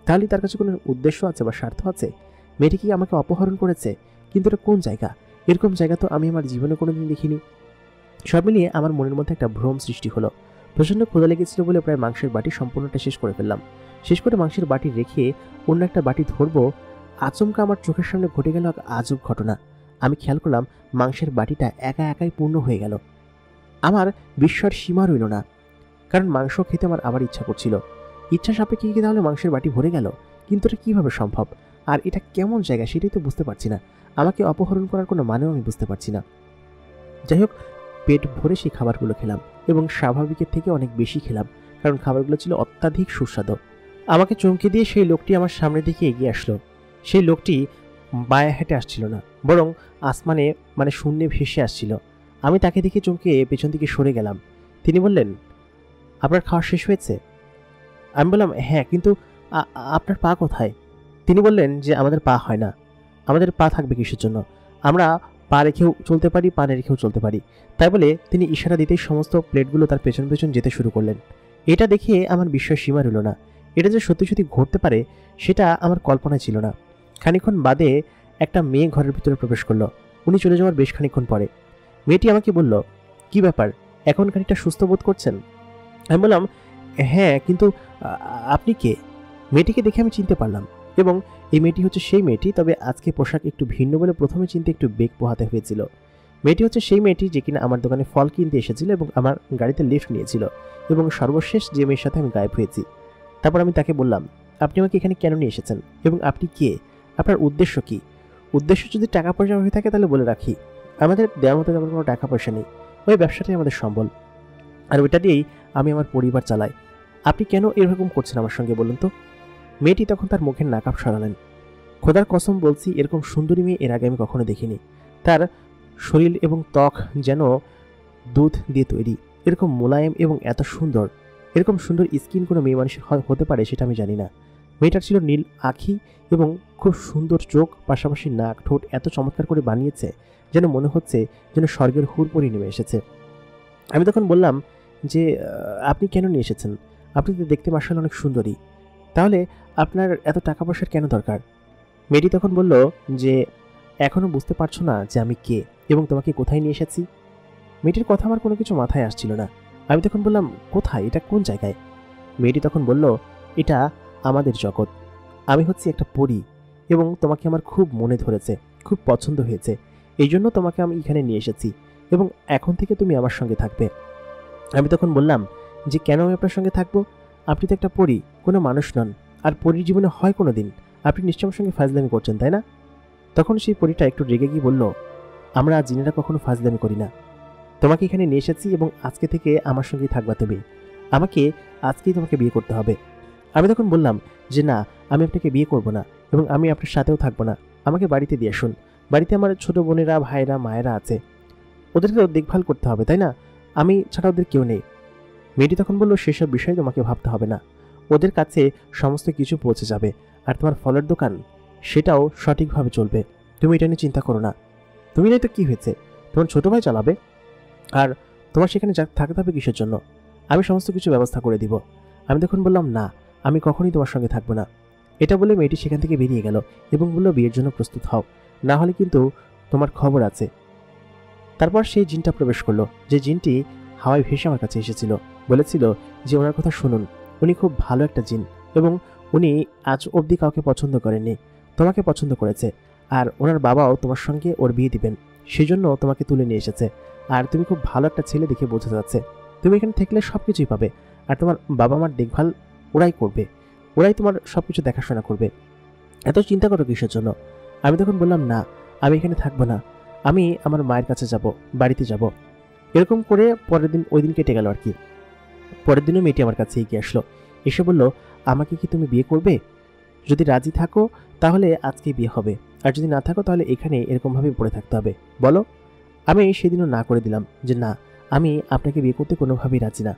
তাহলে তার কাছে কোনো উদ্দেশ্য আছে বা স্বার্থ আছে? মেয়েটি কি আমাকে অপহরণ করেছে? কিন্তু এটা কোন জায়গা? এরকম জায়গা তো আমি আমার জীবনে কোনোদিন দেখিনি। সব মিলিয়ে আমার মনের মধ্যে একটা ভ্রম সৃষ্টি হলো। প্রচণ্ড ক্ষুধা লেগেছিল বলে প্রায় মাংসের বাটি সম্পূর্ণটা শেষ করে ফেললাম। শেষ করে মাংসের বাটি রেখে অন্য একটা বাটি ধরবো, আচমকা আমার চোখের সামনে ঘটে গেল এক আজব ঘটনা। আমি খেয়াল করলাম মাংসের বাটিটা একা একাই পূর্ণ হয়ে গেল। আমার বিস্ময়ের সীমা রইল না, কারণ মাংস খেতে আমার আবার ইচ্ছা করছিল। ইচ্ছা সাপেক্ষে কি তাহলে মাংসের বাটি ভরে গেল? কিন্তু এটা কীভাবে সম্ভব? আর এটা কেমন জায়গা সেটাই তো বুঝতে পারছি না। আমাকে অপহরণ করার কোনো মানেও আমি বুঝতে পারছি না। যাই হোক, পেট ভরে সেই খাবারগুলো খেলাম এবং স্বাভাবিকের থেকে অনেক বেশি খেলাম, কারণ খাবারগুলো ছিল অত্যাধিক সুস্বাদু। আমাকে চমকে দিয়ে সেই লোকটি আমার সামনের দিকে এগিয়ে আসলো। সেই লোকটি বায়ে হেঁটে আসছিল না, বরং আসমানে শূন্যে ভেসে আসছিল। আমি তাকে দেখে চমকে পেছন দিকে সরে গেলাম। তিনি বললেন, আপনার খাওয়া শেষ হয়েছে? আমি বললাম, হ্যাঁ, কিন্তু আপনার পা কোথায়? তিনি বললেন যে আমাদের পা হয় না। আমাদের পা থাকবে কিসের জন্য? আমরা পা রেখেও চলতে পারি, পা রেখেও চলতে পারি। তাই বলে তিনি ইশারা দিতেই সমস্ত প্লেটগুলো তার পেছন পেছন যেতে শুরু করলেন। এটা দেখে আমার বিস্ময়ের সীমা রইল না। এটা যে সত্যি সত্যি ঘটতে পারে সেটা আমার কল্পনায় ছিল না। খানিকক্ষণ বাদে একটা মেয়ে ঘরের ভিতরে প্রবেশ করলো। উনি চলে যাওয়ার বেশ খানিকক্ষণ পরে মেয়েটি আমাকে বলল, কি ব্যাপার, এখন খানিকটা সুস্থ বোধ করছেন? আমি বললাম, হ্যাঁ, কিন্তু আপনি কে? মেয়েটিকে দেখে আমি চিনতে পারলাম, এবং এই মেয়েটি হচ্ছে সেই মেয়েটি, তবে আজকে পোশাক একটু ভিন্ন বলে প্রথমে চিনতে একটু বেগ পোহাতে হয়েছিল। মেয়েটি হচ্ছে সেই মেয়েটি যে কিনা আমার দোকানে ফল কিনতে এসেছিল এবং আমার গাড়িতে লিফট নিয়েছিল, এবং সর্বশেষ যে মেয়ের সাথে আমি গায়েব হয়েছি। তারপর আমি তাকে বললাম, আপনি আমাকে এখানে কেন নিয়ে এসেছেন এবং আপনি কে? আপনার উদ্দেশ্য কি? উদ্দেশ্য যদি টাকা পয়সা হয়ে থাকে তাহলে বলে রাখি, আমাদের দেওয়ার মতো তেমন কোনো টাকা পয়সা নেই। ওই ব্যবসাটাই আমাদের সম্বল, আর ওইটা দিয়েই আমি আমার পরিবার চালাই। আপনি কেন এরকম করছেন আমার সঙ্গে বলুন তো? মেয়েটি তখন তার মুখের নাকাব সরালেন। খোদার কসম বলছি, এরকম সুন্দরী মেয়ে এর আগে আমি কখনো দেখিনি। তার শরীর এবং ত্বক যেন দুধ দিয়ে তৈরি, এরকম মোলায়েম এবং এত সুন্দর। এরকম সুন্দর স্কিন কোনো মেয়ে মানুষের হতে পারে সেটা আমি জানি না। মেয়েটার ছিল নীল আঁখি এবং খুব সুন্দর চোখ, পাশাপাশি নাক ঠোঁট এত চমৎকার করে বানিয়েছে যেন মনে হচ্ছে যেন স্বর্গের হুড়পড়ি নেমে এসেছে। আমি তখন বললাম যে, আপনি কেন নিয়ে এসেছেন? আপনি তো দেখতে মাশাআল্লাহ অনেক সুন্দরী, তাহলে আপনার এত টাকা পয়সার কেন দরকার? মেয়েটি তখন বলল যে, এখনও বুঝতে পারছো না যে আমি কে এবং তোমাকে কোথায় নিয়ে এসেছি? মেয়েটির কথা আমার কোনো কিছু মাথায় আসছিল না। আমি তখন বললাম, কোথায়? এটা কোন জায়গায়? মেয়েটি তখন বলল, এটা আমাদের জগৎ। আমি হচ্ছি একটা পরী এবং তোমাকে আমার খুব মনে ধরেছে, খুব পছন্দ হয়েছে, এই জন্য তোমাকে আমি এখানে নিয়ে এসেছি এবং এখন থেকে তুমি আমার সঙ্গে থাকবে। আমি তখন বললাম যে, কেন আমি আপনার সঙ্গে থাকবো? আপনি তো একটা পরী, কোনো মানুষ নন। আর পরীর জীবনে হয় কোনো দিন? আপনি নিশ্চয় আমার সঙ্গে ফাজলামি করছেন, তাই না? তখন সেই পরীটা একটু রেগে গিয়ে বলল, আমরা জিনেরা কখনো ফাজলামি করি না। তোমাকে এখানে নিয়ে এসেছি এবং আজকে থেকে আমার সঙ্গেই থাকবা তুমি। আমাকে আজকেই তোমাকে বিয়ে করতে হবে। আমি তখন বললাম যে না, আমি আপনাকে বিয়ে করব না এবং আমি আপনার সাথেও থাকবো না। আমাকে বাড়িতে দিয়ে আসুন। বাড়িতে আমার ছোট বোনেরা, ভাইরা, মায়েরা আছে, ওদেরকেও দেখভাল করতে হবে, তাই না? আমি ছাড়া ওদের কেউ নেই। মেয়েটি তখন বলল, সেসব বিষয়ে তোমাকে ভাবতে হবে না, ওদের কাছে সমস্ত কিছু পৌঁছে যাবে, আর তোমার ফলের দোকান সেটাও সঠিকভাবে চলবে। তুমি এটা নিয়ে চিন্তা করো না। তুমি নাই তো কি হয়েছে, তোমার ছোট ভাই চালাবে, আর তোমার সেখানে থাকতে হবে কিসের জন্য? আমি সমস্ত কিছু ব্যবস্থা করে দিব। আমি তখন বললাম, না, আমি কখনোই তোমার সঙ্গে থাকবো না। এটা বলে মেয়েটি সেখান থেকে বেরিয়ে গেল এবং বলল, বিয়ের জন্য প্রস্তুত হও, না হলে কিন্তু তোমার খবর আছে। তারপর সেই জিনটা প্রবেশ করলো, যে জিনটি হাওয়ায় ভেসে আমার কাছে এসেছিল। বলেছিল যে ওনার কথা শুনুন, উনি খুব ভালো একটা জিন এবং উনি আজ অবধি কাউকে পছন্দ করেননি, তোমাকে পছন্দ করেছে, আর ওনার বাবাও তোমার সঙ্গে ওর বিয়ে দিবেন, সেই জন্য তোমাকে তুলে নিয়ে এসেছে। আর তুমি খুব ভালো একটা ছেলে দেখে বোঝা যাচ্ছে। তুমি এখানে থাকলে সব কিছুই পাবে, আর তোমার বাবা মার দেখভাল ওরাই করবে, ওরাই তোমার সব কিছু দেখাশোনা করবে। এত চিন্তা করো কিসের জন্য? আমি তখন বললাম, না, আমি এখানে থাকবো না, আমি আমার মায়ের কাছে যাব, বাড়িতে যাব। এরকম করে পরের দিন, ওই দিন কেটে গেল আর কি। পরের দিনও মেয়েটি আমার কাছে এগিয়ে আসলো, এসে বলল, আমাকে কি তুমি বিয়ে করবে? যদি রাজি থাকো তাহলে আজকে বিয়ে হবে, আর যদি না থাকো তাহলে এখানে এরকমভাবে পড়ে থাকতে হবে, বলো। আমি সেদিনও না করে দিলাম যে না, আমি আপনাকে বিয়ে করতে কোনোভাবেই রাজি না।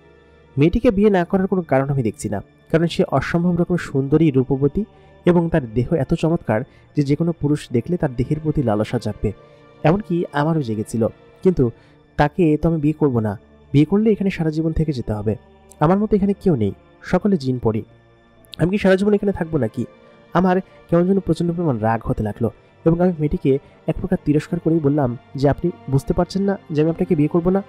মেয়েটিকে বিয়ে না করার কোনো কারণ আমি দেখছি না, কারণ সে অসম্ভব রকম সুন্দরী, রূপবতী এবং তার দেহ এত চমৎকার যে যে কোনো পুরুষ দেখলে তার দেহের প্রতি লালসা জাগবে। এমনকি আমারও জেগেছিল, কিন্তু তাকে তো আমি বিয়ে করব না। বিয়ে করলে এখানে সারা জীবন থেকে যেতে হবে। আমার মতো এখানে কেউ নেই, সকলে জিন পড়ি। আমি কি সারা জীবন এখানে থাকবো নাকি? আমার কেমন যেন প্রচণ্ড পরিমাণ রাগ হতে লাগলো এবং আমি মেয়েটিকে এক প্রকার তিরস্কার করেই বললাম যে আপনি বুঝতে পারছেন না যে আমি আপনাকে বিয়ে করব না?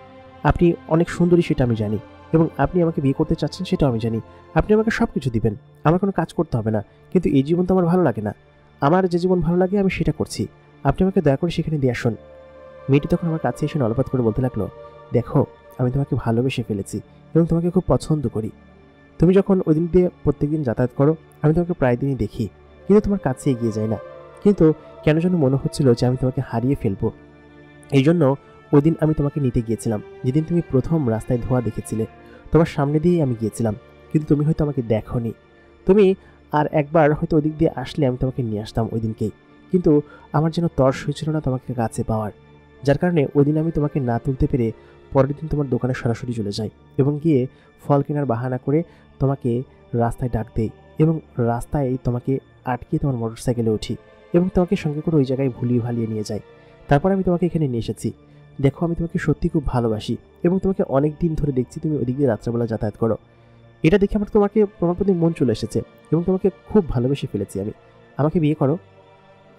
আপনি অনেক সুন্দরী সেটা আমি জানি, এবং আপনি আমাকে বিয়ে করতে চাচ্ছেন সেটাও আমি জানি। আপনি আমাকে সব কিছু দিবেন, আমার কোনো কাজ করতে হবে না, কিন্তু এই জীবন তো আমার ভালো লাগে না। আমার যে জীবন ভালো লাগে আমি সেটা করছি, আপনি আমাকে দয়া করে সেখানে দিয়ে আসুন। মেয়েটি তখন আমার কাছে এসে নলপাত করে বলতে লাগলো, দেখো, আমি তোমাকে ভালোবেসে ফেলেছি এবং তোমাকে খুব পছন্দ করি। তুমি যখন ওই দিন দিয়ে প্রত্যেকদিন যাতায়াত করো, আমি তোমাকে প্রায় দিনই দেখি, কিন্তু তোমার কাছে এগিয়ে যাই না। কিন্তু কেন যেন মনে হচ্ছিল যে আমি তোমাকে হারিয়ে ফেলবো। এই জন্য ওই দিন আমি তোমাকে নিতে গিয়েছিলাম, যেদিন তুমি প্রথম রাস্তায় ধোঁয়া দেখেছিলে। তোমার সামনে দিয়েই আমি গিয়েছিলাম, কিন্তু তুমি হয়তো আমাকে দেখোনি। তুমি আর একবার হয়তো ওদিক দিয়ে আসলে আমি তোমাকে নিয়ে আসতাম ওই দিনকেই, কিন্তু আমার যেন তর্স হয়েছিল না তোমাকে কাছে পাওয়ার, যার কারণে ওই দিন আমি তোমাকে না তুলতে পেরে পরের দিন তোমার দোকানে সরাসরি চলে যাই এবং গিয়ে ফল কেনার বাহানা করে তোমাকে রাস্তায় ডাক দেই এবং রাস্তায় তোমাকে আটকে তোমার মোটরসাইকেলে উঠি এবং তোমাকে সঙ্গে করে ওই জায়গায় ভুলিয়ে ভালিয়ে নিয়ে যাই। তারপর আমি তোমাকে এখানে নিয়ে এসেছি। দেখো, আমি তোমাকে সত্যি খুব ভালোবাসি এবং তোমাকে অনেক দিন ধরে দেখছি তুমি ওদিক দিয়ে রাত্রেবেলা যাতায়াত করো। এটা দেখে আমার তোমার প্রতি মন চলে এসেছে এবং তোমাকে খুব ভালোবেসে ফেলেছি আমি। আমাকে বিয়ে করো।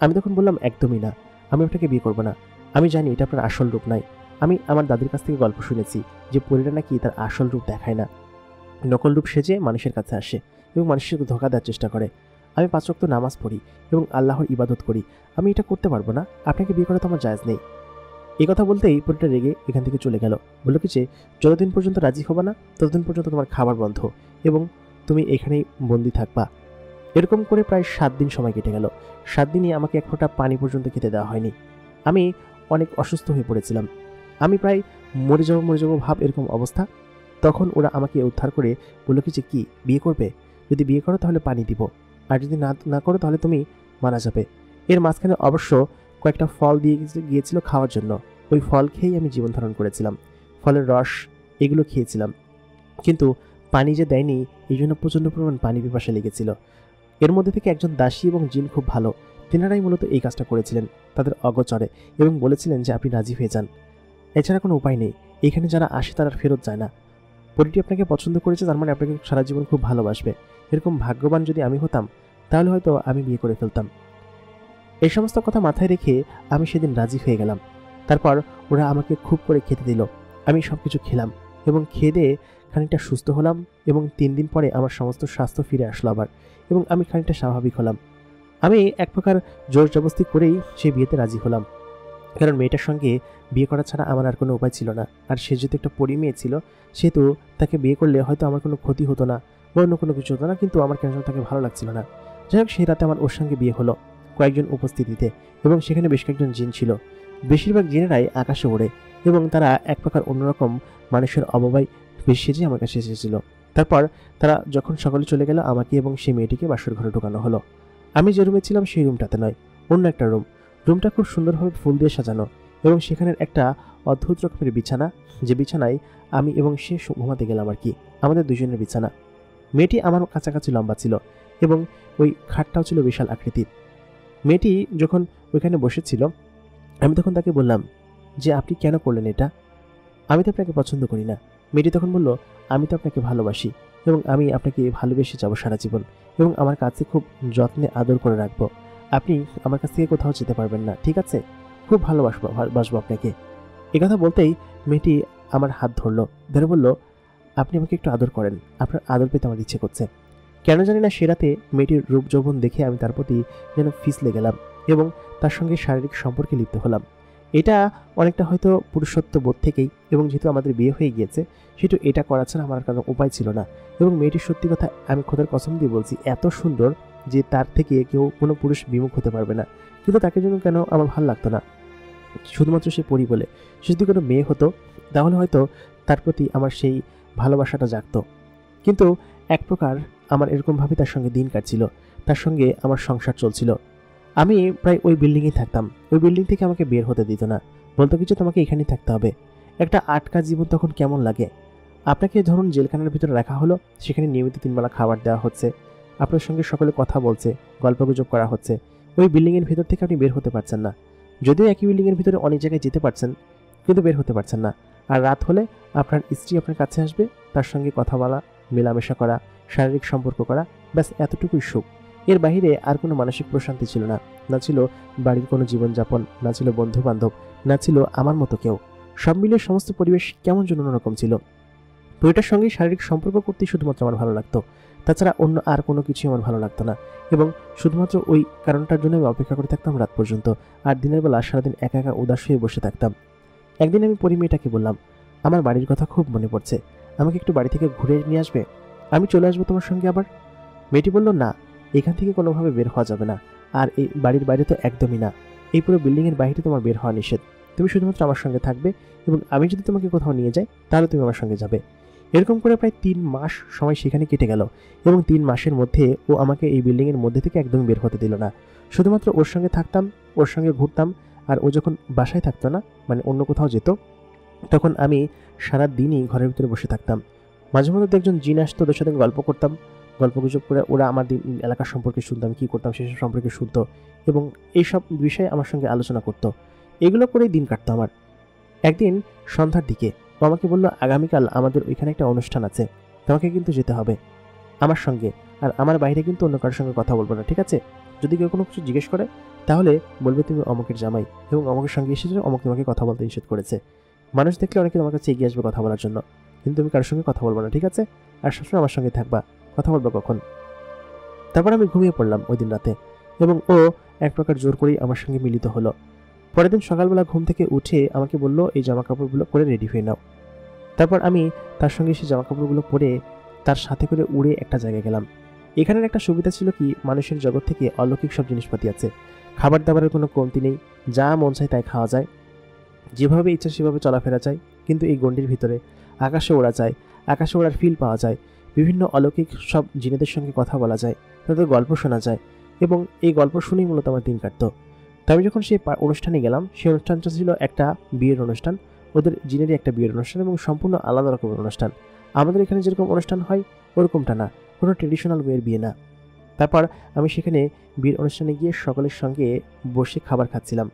আমি তখন বললাম, একদমই না, আমি আপনাকে বিয়ে করবো না। আমি জানি এটা আপনার আসল রূপ নাই। আমি আমার দাদির কাছ থেকে গল্প শুনেছি যে পরীরা নাকি তার আসল রূপ দেখায় না, নকল রূপ সেজে মানুষের কাছে আসে এবং মানুষের ধোঁকা দেওয়ার চেষ্টা করে। আমি 5 ওয়াক্ত নামাজ পড়ি এবং আল্লাহর ইবাদত করি, আমি এটা করতে পারবো না। আপনাকে বিয়ে করা তো আমার জায়েজ নেই। এই কথা বলতেই পরীটা রেগে এখান থেকে চলে গেল। বলল কি যে যতদিন পর্যন্ত রাজি হবা না ততদিন পর্যন্ত তোমার খাবার বন্ধ এবং তুমি এখানেই বন্দি থাকবা। এরকম করে প্রায় 7 দিন সময় কেটে গেল। 7 দিনই আমাকে এক ফোঁটা পানি পর্যন্ত খেতে দেওয়া হয়নি। আমি অনেক অসুস্থ হয়ে পড়েছিলাম, আমি প্রায় মরে যাবো ভাব এরকম অবস্থা। তখন ওরা আমাকে উদ্ধার করে বলল কি যে কি বিয়ে করবে, যদি বিয়ে করো তাহলে পানি দিব, আর যদি না করো তাহলে তুমি মারা যাবে। এর মাঝখানে অবশ্য কয়েকটা ফল দিয়ে গিয়েছিল খাওয়ার জন্য, ওই ফল খেয়েই আমি জীবন ধারণ করেছিলাম। ফলের রস এগুলো খেয়েছিলাম, কিন্তু পানি যে দেয়নি এই জন্য প্রচণ্ড পরিমাণ পানি পিপাসা লেগেছিল। এর মধ্যে থেকে একজন দাসী এবং জিন খুব ভালো, তেনারাই মূলত এই কাজটা করেছিলেন তাদের অগোচরে এবং বলেছিলেন যে আপনি রাজি হয়ে যান, এছাড়া কোনো উপায় নেই। এইখানে যারা আসে তারা ফেরত যায় না। পরীটি আপনাকে পছন্দ করেছে, তার মানে আপনাকে সারা জীবন খুব ভালোবাসবে। এরকম ভাগ্যবান যদি আমি হতাম তাহলে হয়তো আমি বিয়ে করে ফেলতাম। এই সমস্ত কথা মাথায় রেখে আমি সেদিন রাজি হয়ে গেলাম। তারপর ওরা আমাকে খুব করে খেতে দিল, আমি সব কিছু খেলাম এবং খেয়ে দিয়ে খানিকটা সুস্থ হলাম এবং 3 দিন পরে আমার সমস্ত স্বাস্থ্য ফিরে আসলো আবার এবং আমি খানিকটা স্বাভাবিক হলাম। আমি এক প্রকার জোর জবরদস্তি করেই সেই বিয়েতে রাজি হলাম, কারণ মেয়েটার সঙ্গে বিয়ে করা ছাড়া আমার আর কোনো উপায় ছিল না। আর সে যেহেতু একটা পরী মেয়ে ছিল, সেহেতু তাকে বিয়ে করলে হয়তো আমার কোনো ক্ষতি হতো না, বা অন্য কোনো কিছু হতো না, কিন্তু আমার কেন যেন তাকে ভালো লাগছিল না। যাই হোক, সেই রাতে আমার ওর সঙ্গে বিয়ে হলো কয়েকজন উপস্থিতিতে, এবং সেখানে বেশ কয়েকজন জিন ছিল। বেশিরভাগ জিনেরাই আকাশে ওড়ে এবং তারা এক প্রকার অন্যরকম মানুষের অববাই বেশ সেজে আমার কাছে এসেছিল। তারপর তারা যখন সকলে চলে গেল, আমাকে এবং সেই মেয়েটিকে বাসর ঘরে ঢোকানো হলো। আমি যে রুমে ছিলাম সেই রুমটাতে নয়, অন্য একটা রুম। রুমটা খুব সুন্দরভাবে ফুল দিয়ে সাজানো এবং সেখানের একটা অদ্ভুত রকমের বিছানা, যে বিছানায় আমি এবং সে ঘুমাতে গেলাম আর কি, আমাদের দুজনের বিছানা। মেয়েটি আমার কাছাকাছি লম্বা ছিল এবং ওই খাটটাও ছিল বিশাল আকৃতির। মেয়েটি যখন ওইখানে বসেছিল, আমি তখন তাকে বললাম যে, আপনি কেন করলেন এটা? আমি তো আপনাকে পছন্দ করি না। মেয়েটি তখন বলল, আমি তো আপনাকে ভালোবাসি এবং আমি আপনাকে ভালোবেসে যাব সারা জীবন, এবং আমার কাছে খুব যত্নে আদর করে রাখবো। আপনি আমার কাছ থেকে কোথাও যেতে পারবেন না, ঠিক আছে? খুব ভালোবাসবো আপনাকে। এ কথা বলতেই মেয়েটি আমার হাত ধরলো, ধরে বলল, আপনি আমাকে একটু আদর করেন, আপনার আদর পেতে আমার ইচ্ছে করছে। কেন জানি না সে রাতে মেয়েটির রূপ যৌবন দেখে আমি তার প্রতি যেন ফিসলে গেলাম এবং তার সঙ্গে শারীরিক সম্পর্কে লিপ্ত হলাম। এটা অনেকটা হয়তো পুরুষত্ব বোধ থেকেই, এবং যেহেতু আমাদের বিয়ে হয়ে গিয়েছে সেহেতু এটা করা ছাড়া আমার কোনো উপায় ছিল না। এবং মেয়েটির সত্যি কথা, আমি খোদার কসম দিয়ে বলছি, এত সুন্দর যে তার থেকে কেউ কোনো পুরুষ বিমুখ হতে পারবে না। কিন্তু তাকে জন্য কেন আমার ভালো লাগতো না, শুধুমাত্র সে পরি বলে। সে যদি কোনো মেয়ে হতো তাহলে হয়তো তার প্রতি আমার সেই ভালোবাসাটা জাগতো। কিন্তু এক প্রকার আমার এরকমভাবে তার সঙ্গে দিন কাটছিল, তার সঙ্গে আমার সংসার চলছিল। আমি প্রায় ওই বিল্ডিংয়েই থাকতাম, ওই বিল্ডিং থেকে আমাকে বের হতে দিত না, বলতো কিছু তোমাকে এখানেই থাকতে হবে। একটা আটকা জীবন তখন কেমন লাগে? আপনাকে ধরুন জেলখানার ভিতরে রাখা হলো, সেখানে নিয়মিত 3 বেলা খাবার দেওয়া হচ্ছে, আপনার সঙ্গে সকলে কথা বলছে, গল্পগুজব করা হচ্ছে। ওই বিল্ডিংয়ের ভিতর থেকে আপনি বের হতে পারছেন না, যদিও একই বিল্ডিংয়ের ভিতরে অনেক জায়গায় যেতে পারছেন, কিন্তু বের হতে পারছেন না। আর রাত হলে আপনার স্ত্রী আপনার কাছে আসবে, তার সঙ্গে কথা বলা, মেলামেশা করা, শারীরিক সম্পর্ক করা, ব্যাস এতটুকুই সুখ। এর বাইরে আর কোনো মানসিক প্রশান্তি ছিল না। না ছিল বাড়ির কোনো জীবনযাপন, না ছিল বন্ধু বান্ধব, না ছিল আমার মতো কেউ। সব মিলিয়ে সমস্ত পরিবেশ কেমন যেন অন্যরকম ছিল। বইটার সঙ্গে শারীরিক সম্পর্ক করতেই শুধুমাত্র আমার ভালো লাগতো, তাছাড়া অন্য আর কোনো কিছুই আমার ভালো লাগতো না। এবং শুধুমাত্র ওই কারণটার জন্য আমি অপেক্ষা করে থাকতাম রাত পর্যন্ত, আর দিনের বেলা সারাদিন একা একা উদাস হয়ে বসে থাকতাম। একদিন আমি পরিমেয়েটাকে বললাম, আমার বাড়ির কথা খুব মনে পড়ছে, আমাকে একটু বাড়ি থেকে ঘুরে নিয়ে আসবে, আমি চলে আসবো তোমার সঙ্গে আবার। মেয়েটি বলল, না, এখান থেকে কোনোভাবে বের হওয়া যাবে না, আর এই বাড়ির বাইরে তো একদমই না, এই পুরো বিল্ডিংয়ের বাইরে তোমার বের হওয়া নিষেধ। তুমি শুধুমাত্র আমার সঙ্গে থাকবে, এবং আমি যদি তোমাকে কোথাও নিয়ে যাই তাহলে তুমি আমার সঙ্গে যাবে। এরকম করে প্রায় 3 মাস সময় সেখানে কেটে গেল, এবং 3 মাসের মধ্যে ও আমাকে এই বিল্ডিংয়ের মধ্যে থেকে একদম বের হতে দিল না। শুধুমাত্র ওর সঙ্গে থাকতাম, ওর সঙ্গে ঘুরতাম, আর ও যখন বাসায় থাকতো না, মানে অন্য কোথাও যেত, তখন আমি সারা দিনই ঘরের ভিতরে বসে থাকতাম। মাঝে মধ্যে একজন জিন আসতো, ওদের সাথে গল্প করতাম, গল্পগুজব করে ওরা আমার এলাকার সম্পর্কে শুনতাম, কী করতাম সেসব সম্পর্কে শুনতো, এবং এইসব বিষয়ে আমার সঙ্গে আলোচনা করতো। এগুলো করেই দিন কাটতো আমার। একদিন সন্ধ্যার দিকে ও আমাকে বলল, আগামীকাল আমাদের ওইখানে একটা অনুষ্ঠান আছে, তোমাকে কিন্তু যেতে হবে আমার সঙ্গে, আর আমার বাইরে কিন্তু অন্য কারোর সঙ্গে কথা বলবো না, ঠিক আছে? যদি কেউ কোনো কিছু জিজ্ঞেস করে তাহলে বলবে তুমি অমুকের জামাই, এবং অমুকের সঙ্গে এসেছো, অমুক তোমাকে কথা বলতে নিষেধ করেছে। মানুষ দেখলে অনেকে তোমার কাছে এগিয়ে আসবে কথা বলার জন্য, কিন্তু তুমি কারোর সঙ্গে কথা বলবো না, ঠিক আছে? আর সবসময় আমার সঙ্গে থাকবা, কথা বলবো কখন? তারপর আমি ঘুমিয়ে পড়লাম ওই দিন রাতে, এবং ও এক প্রকার জোর করেই আমার সঙ্গে মিলিত হলো। পরের দিন সকালবেলা ঘুম থেকে উঠে আমাকে বলল, এই জামা কাপড়গুলো পরে রেডি হয়ে নাও। তারপর আমি তার সঙ্গে সেই জামা কাপড়গুলো পরে তার সাথে করে উড়ে একটা জায়গায় গেলাম। এখানের একটা সুবিধা ছিল কি, মানুষের জগৎ থেকে অলৌকিক সব জিনিসপাতি আছে, খাবার দাবারের কোনো কমতি নেই, যা মন চায় তাই খাওয়া যায়, যেভাবে ইচ্ছা সেভাবে চলাফেরা যায়। কিন্তু এই গণ্ডির ভিতরে আকাশে ওড়া যায়, আকাশে ওড়ার ফিল পাওয়া যায়, বিভিন্ন অলৌকিক সব জিনেদের সঙ্গে কথা বলা যায়, তাদের গল্প শোনা যায়, এবং এই গল্প শুনেই মূলত আমার দিন কাটতো। তো আমি যখন সেই অনুষ্ঠানে গেলাম, সেই অনুষ্ঠানটা ছিল একটা বিয়ের অনুষ্ঠান, ওদের জিনেরই একটা বিয়ের অনুষ্ঠান, এবং সম্পূর্ণ আলাদা রকমের অনুষ্ঠান। আমাদের এখানে যেরকম অনুষ্ঠান হয় ওরকমটা না, কোনো ট্রেডিশনাল ওয়ের বিয়ে না। তারপর আমি সেখানে বিয়ের অনুষ্ঠানে গিয়ে সকলের সঙ্গে বসে খাবার খাচ্ছিলাম।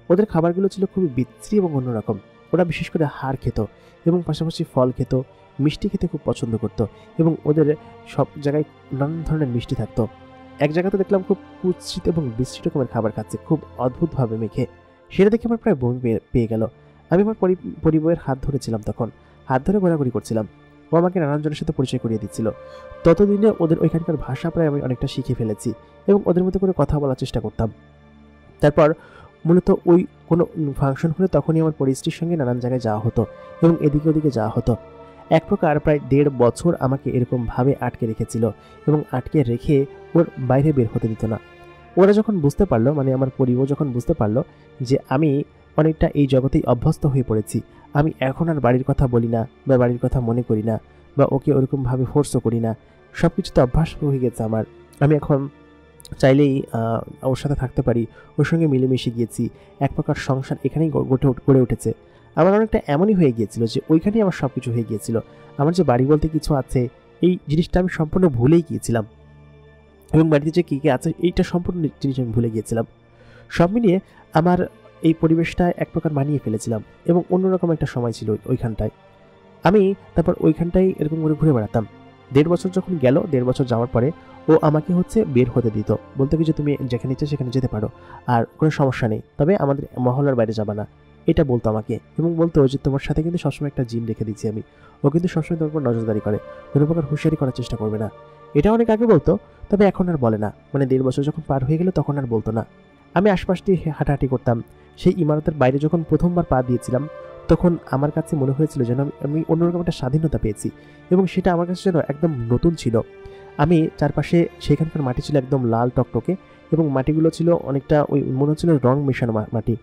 ওদের খাবারগুলো ছিল খুবই বিশ্রী এবং অন্যরকম। ওরা বিশেষ করে হাড় খেত, এবং পাশাপাশি ফল খেত, মিষ্টি খেতে খুব পছন্দ করত, এবং ওদের সব জায়গায় নানান ধরনের মিষ্টি থাকতো। এক জায়গাতে দেখলাম খুব কুৎসিত এবং বিশ্রী রকমের খাবার খাচ্ছে, খুব অদ্ভুতভাবে মেখে। সেটা দেখে আমার প্রায় বমি পেয়ে গেল। আমি আমার পরিবারের হাত ধরেছিলাম, তখন হাত ধরে ঘোরাঘুরি করছিলাম। ও আমাকে নানান জনের সাথে পরিচয় করিয়ে দিচ্ছিল। ততদিনে ওদের ওইখানকার ভাষা প্রায় আমি অনেকটা শিখে ফেলেছি, এবং ওদের মধ্যে করে কথা বলার চেষ্টা করতাম। তারপর মূলত ওই কোনো ফাংশন হলে তখনই আমার পরিস্থিতির সঙ্গে নানান জায়গায় যাওয়া হতো, এবং এদিকে ওদিকে যাওয়া হতো। এক প্রকার প্রায় 1.5 বছর আমাকে এরকমভাবে আটকে রেখেছিল এবং আটকে রেখে ওর বাইরে বের হতে দিত না। ওরা যখন বুঝতে পারলো, মানে আমার পরিবার যখন বুঝতে পারলো যে আমি অনেকটা এই জগতেই অভ্যস্ত হয়ে পড়েছি, আমি এখন আর বাড়ির কথা বলি না বা বাড়ির কথা মনে করি না বা ওকে ওরকমভাবে ফোর্সও করি না, সব কিছুতে অভ্যাস হয়ে গেছে আমার। আমি এখন চাইলেই ওর সাথে থাকতে পারি, ওর সঙ্গে মিলেমিশে গিয়েছি, এক প্রকার সংসার এখানেই গড়ে উঠেছে। আমার অনেকটা এমনই হয়ে গিয়েছিল যে ওইখানেই আমার সব কিছু হয়ে গিয়েছিল। আমার যে বাড়ি বলতে কিছু আছে এই জিনিসটা আমি সম্পূর্ণ ভুলেই গিয়েছিলাম, এবং বাড়িতে যে কী কী আছে এইটা সম্পূর্ণ জিনিস আমি ভুলে গিয়েছিলাম। সব মিলিয়ে আমার এই পরিবেশটা এক প্রকার মানিয়ে ফেলেছিলাম এবং অন্যরকম একটা সময় ছিল ওইখানটায়। আমি তারপর ওইখানটায় এরকম করে ঘুরে বেড়াতাম। 1.5 বছর যখন গেল, 1.5 বছর যাওয়ার পরে ও আমাকে বের হতে দিত, বলতো কি যে তুমি যেখানে ইচ্ছে সেখানে যেতে পারো, আর কোনো সমস্যা নেই, তবে আমাদের মহল্লার বাইরে যাবা না, এটা বলতো আমাকে। এবং বলতো যে তোমার সাথে কিন্তু সবসময় একটা জিন রেখে দিচ্ছি আমি, ও কিন্তু সবসময় তোমার উপর নজরদারি করে, কোনো প্রকার হুঁশিয়ারি করার চেষ্টা করবে না। এটা অনেক আগে বলতো, তবে এখন আর বলে না। মানে 1.5 বছর যখন পার হয়ে গেল তখন আর বলতো না। আমি আশপাশ দিয়ে হাঁটাহাঁটি করতাম। সেই ইমারতের বাইরে যখন প্রথমবার পা দিয়েছিলাম তখন আমার কাছে মনে হয়েছিল যেন আমি অন্যরকম একটা স্বাধীনতা পেয়েছি, এবং সেটা আমার কাছে যেন একদম নতুন ছিল। আমি চারপাশে সেখানকার মাটি ছিল একদম লাল টকটকে, এবং মাটিগুলো ছিল অনেকটা ওই মনে হচ্ছিল রং মেশানো মাটি।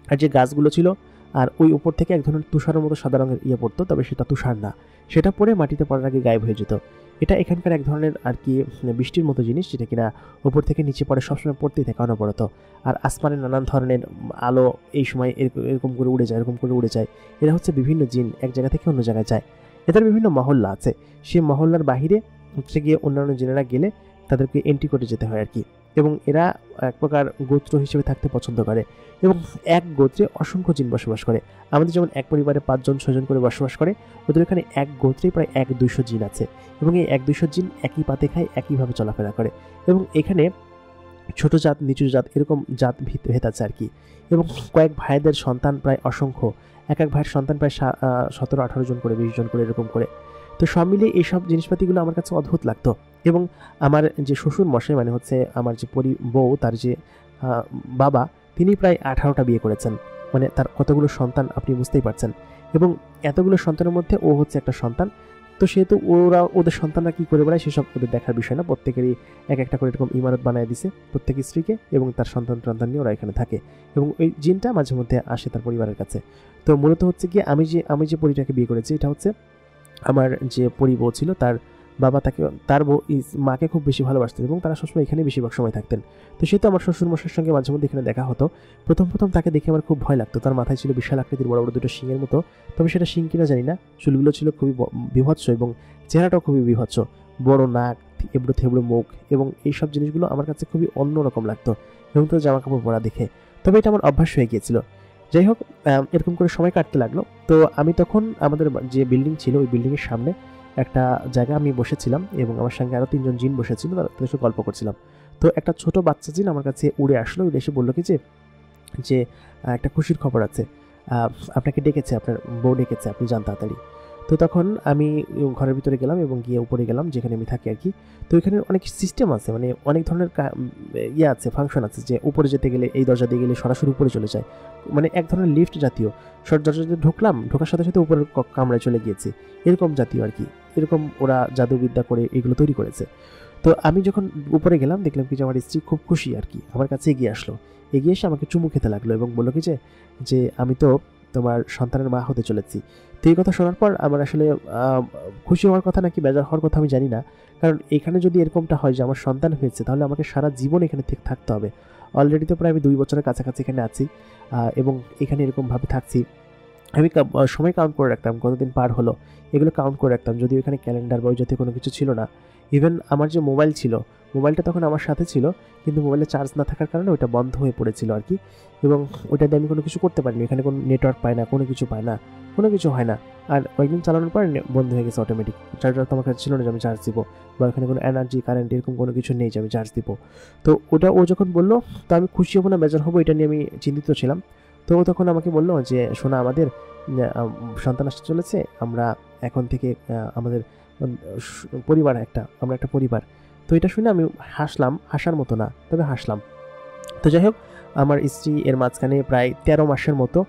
আর যে গাছগুলো ছিল, আর ওই উপর থেকে এক ধরনের তুষারের মতো সাদা রঙের পড়তো, তবে সেটা তুষার না, সেটা পরে মাটিতে পড়ার আগে গায়েব হয়ে যেত। এটা এখানকার এক ধরনের আর কি বৃষ্টির মতো জিনিস, যেটা কিনা উপর থেকে নিচে পড়ে, সবসময় পড়তেই থাকে অনবরত। আর আসমানে নানান ধরনের আলো এই সময় এরকম করে উড়ে যায়, এরকম করে উড়ে যায়। এরা হচ্ছে বিভিন্ন জিন, এক জায়গা থেকে অন্য জায়গায় যায়। এদের বিভিন্ন মহল্লা আছে, সেই মহল্লার বাহিরে হচ্ছে গিয়ে অন্যান্য জিনেরা গেলে তাদেরকে এন্ট্রি করে যেতে হয় আর কি। এবং এরা এক প্রকার গোত্র হিসেবে থাকতে পছন্দ করে, এবং এক গোত্রে অসংখ্য জিন বসবাস করে। আমাদের যেমন এক পরিবারে 5 জন 6 জন করে বসবাস করে, ওদের এখানে এক গোত্রেই প্রায় 100-200 জিন আছে, এবং এই 100-200 জিন একই পাতে খায়, একইভাবে চলাফেরা করে। এবং এখানে ছোট জাত, নিচু জাত, এরকম জাত ভেদ আছে আর কি। এবং কয়েক ভাইদের সন্তান প্রায় অসংখ্য, এক ভাইয়ের সন্তান প্রায় 17-18 জন করে, 20 জন করে, এরকম করে। তো সব মিলিয়ে এইসব জিনিসপাতিগুলো আমার কাছে অদ্ভুত লাগতো। এবং আমার যে শ্বশুর মশাই, মানে হচ্ছে আমার যে বউ, তার যে বাবা, তিনি প্রায় 18টা বিয়ে করেছেন। মানে তার কতগুলো সন্তান আপনি বুঝতেই পারছেন। এবং এতগুলো সন্তানের মধ্যে ও হচ্ছে একটা সন্তান। তো সেহেতু ওদের সন্তানরা কী করে বেড়ায় সেসব ওদের দেখার বিষয় না। প্রত্যেকেরই এক একটা করে এরকম ইমারত বানিয়ে দিছে প্রত্যেক স্ত্রীকে, এবং তার সন্তান নিয়ে ওরা এখানে থাকে। এবং ওই জিনটা মাঝে মধ্যে আসে তার পরিবারের কাছে। তো মূলত হচ্ছে কি, আমি যে পরিটাকে বিয়ে করেছি, এটা হচ্ছে আমার যে বউ ছিল, তার বাবা তার মাকে খুব বেশি ভালোবাসতেন, এবং তারা সবসময় এখানে বেশিরভাগ সময় থাকতেন। তো সেহেতু আমার শ্বশুরমশাইয়ের সঙ্গে মাঝে মধ্যে এখানে দেখা হতো। প্রথম তাকে দেখে আমার খুব ভয় লাগতো। তার মাথায় ছিল বিশাল আকৃতির বড় বড় 2টো শিংয়ের মতো, তবে সেটা শিং কিনা জানি না। চুলগুলো ছিল খুবই বিভৎস, এবং চেহারাটাও খুবই বিভৎস, বড় নাক, এবড়ো থেবড়ো মুখ, এবং এইসব জিনিসগুলো আমার কাছে খুবই অন্যরকম লাগতো, এবং তার জামা কাপড় পরা দেখে। তবে এটা আমার অভ্যাস হয়ে গিয়েছিল। যাই হোক, এরকম করে সময় কাটতে লাগলো। তো আমি তখন আমাদের যে বিল্ডিং ছিল, ওই বিল্ডিংয়ের সামনে একটা জায়গা আমি বসেছিলাম, এবং আমার সঙ্গে আরও 3 জন জিন বসেছিল, তাদের সাথে গল্প করছিলাম। তো একটা ছোট বাচ্চা জিন আমার কাছে উড়ে আসলো, উড়ে এসে বললো কি যে একটা খুশির খবর আছে, আপনাকে ডেকেছে, আপনার বউ ডেকেছে, আপনি যান তাড়াতাড়ি। তো তখন আমি ঘরের ভিতরে গেলাম এবং গিয়ে উপরে গেলাম যেখানে আমি থাকি আর কি। তো এখানে অনেক সিস্টেম আছে, মানে অনেক ধরনের আছে, ফাংশন আছে, যে উপরে যেতে গেলে এই দরজা দিয়ে গেলে সরাসরি উপরে চলে যায়, মানে এক ধরনের লিফট জাতীয়। দরজা দিয়ে ঢোকার সাথে সাথে উপরের কামরায় চলে গিয়েছি, এরকম জাতীয় আর কি। এরকম ওরা জাদুবিদ্যা করে এগুলো তৈরি করেছে। তো আমি যখন উপরে গেলাম, দেখলাম কি যে আমার স্ত্রী খুব খুশি আর কি, আমার কাছে এগিয়ে আসলো, এগিয়ে এসে আমাকে চুমু খেতে লাগলো, এবং বললো কি যে আমি তো তোমার সন্তানের মা হতে চলেছি। তো এই কথা শোনার পর আমার আসলে খুশি হওয়ার কথা নাকি বেজার হওয়ার কথা আমি জানি না, কারণ এখানে যদি এরকমটা হয় যে আমার সন্তান হয়েছে, তাহলে আমাকে সারা জীবন এখানে থাকতে হবে। অলরেডি তো প্রায় আমি 2 বছরের কাছাকাছি এখানে আছি, এবং এখানে এরকমভাবে থাকছি। আমি সময় কাউন্ট করে রাখতাম, কতদিন পার হলো এগুলো কাউন্ট করে রাখতাম, যদিও এখানে ক্যালেন্ডার বা ওই জাতীয় কোনো কিছু ছিল না। ইভেন আমার যে মোবাইল ছিল, মোবাইলটা তখন আমার সাথে ছিল, কিন্তু মোবাইলে চার্জ না থাকার কারণে ওটা বন্ধ হয়ে পড়েছিল আর কি, এবং ওটা দিয়ে আমি কোনো কিছু করতে পারিনি। এখানে কোনো নেটওয়ার্ক পায় না, কোনো কিছু পায় না, কোনো কিছু হয় না। আর কয়েকদিন চালানোর পর বন্ধ হয়ে গেছে অটোমেটিক। চার্জার তো আমার কাছে ছিল না যে আমি চার্জ দিব, বা এখানে কোনো এনার্জি কারেন্ট এরকম কোনো কিছু নেই যে আমি চার্জ দিব। তো ও যখন বললো, তো আমি খুশি হবো না বেজার হবো এটা নিয়ে আমি চিন্তিত ছিলাম। তো ও তখন আমাকে বললো যে শোনা, আমাদের সন্তান আসতে চলেছে, আমরা এখন থেকে আমাদের পরিবার আমরা একটা পরিবার। তো এটা শুনে আমি হাসলাম, হাসার মতো না, তবে হাসলাম। তো যাই হোক, আমার স্ত্রী এর মাঝখানে প্রায় 13 মাসের মতো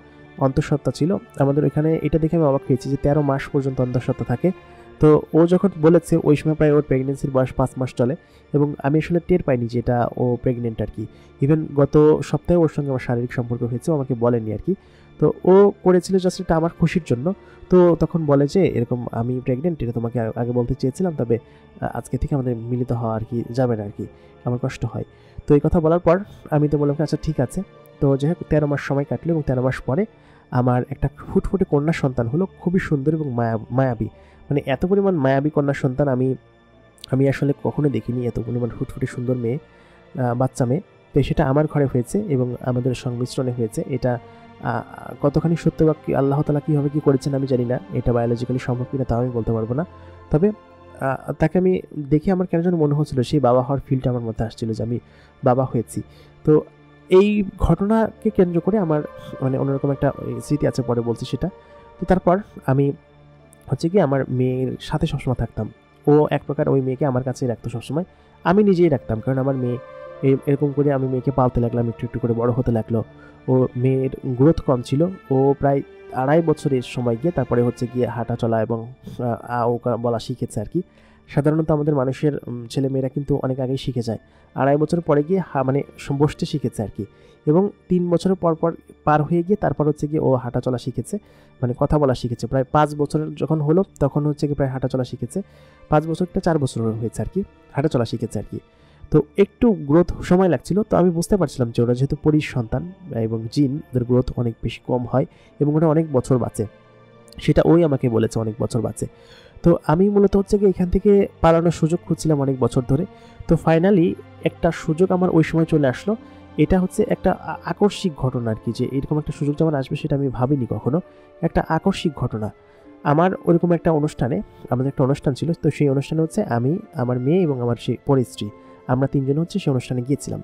অন্তঃসত্ত্বা ছিল। আমাদের এখানে এটা দেখে আমি অবাক হয়েছি যে 13 মাস পর্যন্ত অন্তঃসত্ত্বা থাকে। তো ও যখন বলেছে ওই সময় প্রায় ওর প্রেগনেন্সির বয়স 5 মাস চলে এবং আমি আসলে টের পাইনি যে এটা ও প্রেগনেন্ট আর কি। ইভেন গত সপ্তাহে ওর সঙ্গে আমার শারীরিক সম্পর্ক হয়েছে, ও আমাকে বলেনি আর কি। তো ও করেছিল জাস্ট এটা আমার খুশির জন্য। তো তখন বলে যে এরকম আমি প্রেগনেন্ট, এটা তোমাকে আগে বলতে চেয়েছিলাম, তবে আজকে থেকে আমাদের মিলিত হওয়া আর কি যাবে না আর কি, আমার কষ্ট হয়। তো এই কথা বলার পর আমি তো বললাম আচ্ছা ঠিক আছে। তো যাই হোক 13 মাস সময় কাটলো এবং 13 মাস পরে আমার একটা ফুটফুটে কন্যা সন্তান হলো, খুবই সুন্দর এবং মায়াবী। মানে এত পরিমাণ মায়াবী কন্যা সন্তান আমি আসলে কখনো দেখিনি, এত পরিমাণ ফুটফুটে সুন্দর মেয়ে, বাচ্চা মেয়ে। তো সেটা আমার ঘরে হয়েছে এবং আমাদের সংমিশ্রণে হয়েছে। এটা কতখানি সত্য বা আল্লাহ তাআলা কীভাবে কী করেছেন আমি জানি না, এটা বায়োলজিক্যালি সম্ভব কিনা তাও আমি বলতে পারবো না। তবে তাকে আমি দেখে আমার কেন যেন মনে হচ্ছিলো সেই বাবা হওয়ার ফিলটা আমার মধ্যে আসছিল যে আমি বাবা হয়েছি। তো এই ঘটনাকে কেন্দ্র করে আমার মানে অন্যরকম একটা স্মৃতি আছে, পরে বলছি সেটা। তো তারপর আমি হচ্ছে কি আমার মেয়ের সাথে সবসময় থাকতাম। ও এক প্রকার ওই মেয়েকে আমার কাছেই রাখতো সবসময়, আমি নিজেই রাখতাম, কারণ আমার মেয়ে এরকম করে আমি মেয়েকে পালতে লাগলাম, একটু একটু করে বড় হতে লাগলো। ও মেয়ের গ্রোথ কম ছিল, ও প্রায় 2.5 বছরের সময় গিয়ে তারপরে হচ্ছে গিয়ে হাঁটা চলা এবং ও বলা শিখেছে আর কি। সাধারণত আমাদের মানুষের ছেলেমেয়েরা কিন্তু অনেক আগেই শিখে যায়, 2.5 বছর পরে গিয়ে মানে বসতে শিখেছে আর কি। এবং 3 বছরের পর পার হয়ে গিয়ে তারপর হচ্ছে গিয়ে ও হাঁটা চলা শিখেছে, মানে কথা বলা শিখেছে। প্রায় 5 বছরের যখন হলো তখন হচ্ছে কি প্রায় হাঁটা চলা শিখেছে। 5 বছরটা 4 বছর হয়েছে আর কি, হাঁটা চলা শিখেছে আর কি। তো একটু গ্রোথ সময় লাগছিল। তো আমি বুঝতে পারছিলাম যে ওরা যেহেতু পরীর সন্তান এবং জিন, ওদের গ্রোথ অনেক বেশি কম হয় এবং ওরা অনেক বছর বাঁচে, সেটা ওই আমাকে বলেছে অনেক বছর বাঁচে। তো আমি মূলত হচ্ছে কি এখান থেকে পালানোর সুযোগ খুঁজছিলাম অনেক বছর ধরে। তো ফাইনালি একটা সুযোগ আমার ওই সময় চলে আসলো। এটা হচ্ছে একটা আকস্মিক ঘটনা আর কি, যে এরকম একটা সুযোগ যেমন আসবে সেটা আমি ভাবিনি কখনো। একটা আকস্মিক ঘটনা। আমার ওরকম একটা অনুষ্ঠানে, আমাদের একটা অনুষ্ঠান ছিল, তো সেই অনুষ্ঠানে হচ্ছে আমি, আমার মেয়ে এবং আমার সেই পরিস্ত্রী, আমরা 3 জন হচ্ছে সেই অনুষ্ঠানে গিয়েছিলাম।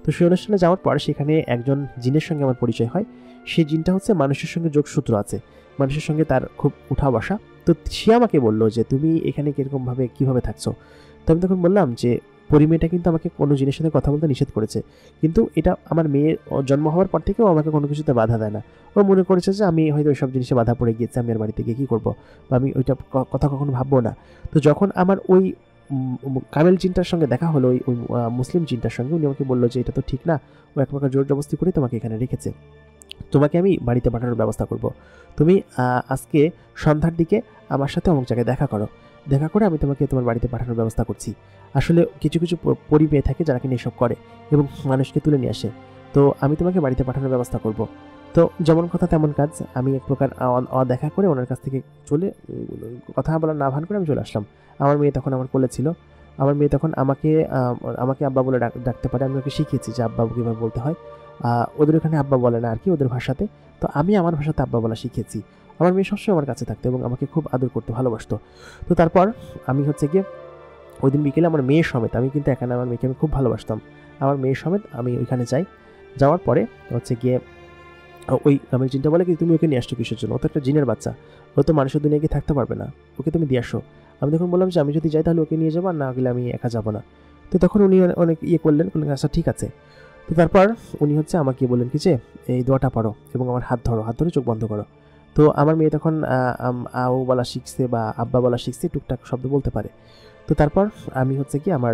তো সেই অনুষ্ঠানে যাওয়ার পর সেখানে একজন জিনের সঙ্গে আমার পরিচয় হয়। সেই জিনটা হচ্ছে মানুষের সঙ্গে যোগসূত্র আছে, মানুষের সঙ্গে তার খুব উঠা বসা। তো সে আমাকে বললো যে তুমি এখানে কীরকমভাবে কীভাবে থাকছো। তো আমি তখন বললাম যে পরিমেয়েটা কিন্তু আমাকে কোনো জিনিসের সাথে কথা বলতে নিষেধ করেছে, কিন্তু এটা আমার মেয়ের জন্ম হওয়ার পর থেকেও আমাকে কোনো কিছুতে বাধা দেয় না। ও মনে করেছে যে আমি হয়তো ওই সব জিনিসে বাধা পড়ে গিয়েছে, আমি আর বাড়িতে গিয়ে কী করবো, বা আমি ওইটা কথা কখনো ভাববো না। তো যখন আমার ওই কামেল জিনটার সঙ্গে দেখা হলো, ওই মুসলিম জিনটার সঙ্গে, উনি আমাকে বললো যে এটা তো ঠিক না, ও এক প্রকার জোর জবরদস্তি করে তোমাকে এখানে রেখেছে, তোমাকে আমি বাড়িতে পাঠানোর ব্যবস্থা করব। তুমি আজকে সন্ধ্যার দিকে আমার সাথে অমুক জায়গায় দেখা করো, দেখা করে আমি তোমাকে তোমার বাড়িতে পাঠানোর ব্যবস্থা করছি। আসলে কিছু কিছু পরিবেশ থাকে যারা কিনা এসব করে এবং মানুষকে তুলে নিয়ে আসে। তো আমি তোমাকে বাড়িতে পাঠানোর ব্যবস্থা করব। তো যেমন কথা তেমন কাজ, আমি এক প্রকার দেখা করে ওনার কাছ থেকে চলে, কথা বলা না ভান করে আমি চলে আসলাম। আমার মেয়ে তখন আমার কোলে ছিল। আমার মেয়ে তখন আমাকে আব্বা বলে ডাকতে পারে। আমি ওকে শিখিয়েছি যে আব্বা কীভাবে বলতে হয়। ওদের ওখানে আব্বা বলে না আর কি, ওদের ভাষাতে। তো আমি আমার ভাষাতে আব্বা বলা শিখেছি। আমার মেয়ে সবসময় আমার কাছে থাকতো এবং আমাকে খুব আদর করতে ভালোবাসতো। তো তারপর আমি হচ্ছে গিয়ে ওই দিন বিকেলে আমার মেয়ের সমেত, আমি কিন্তু এখানে আমার মেয়েকে আমি খুব ভালোবাসতাম, আমার মেয়ের সমেত আমি ওইখানে যাই। যাওয়ার পরে হচ্ছে গিয়ে ওই আমার জিনটা বলে কি তুমি ওকে নিয়ে আসছো কিসের জন্য, ও তো একটা জিনের বাচ্চা, ও তো মানুষের দুনিয়ায় গিয়ে থাকতে পারবে না, ওকে তুমি দিয়ে আসো। আমি তখন বললাম যে আমি যদি যাই তাহলে ওকে নিয়ে যাবো, আর না গেলে আমি একা যাবো না। তো তখন উনি অনেক করলেন আচ্ছা ঠিক আছে। তো তারপর উনি হচ্ছে আমাকে বললেন কি যে এই দোয়াটা পড়ো এবং আমার হাত ধরে চোখ বন্ধ করো। তো আমার মেয়ে তখন আও বলা শিখছে বা আব্বা বলা শিখছে, টুকটাক শব্দ বলতে পারে। তো তারপর আমি হচ্ছে কি আমার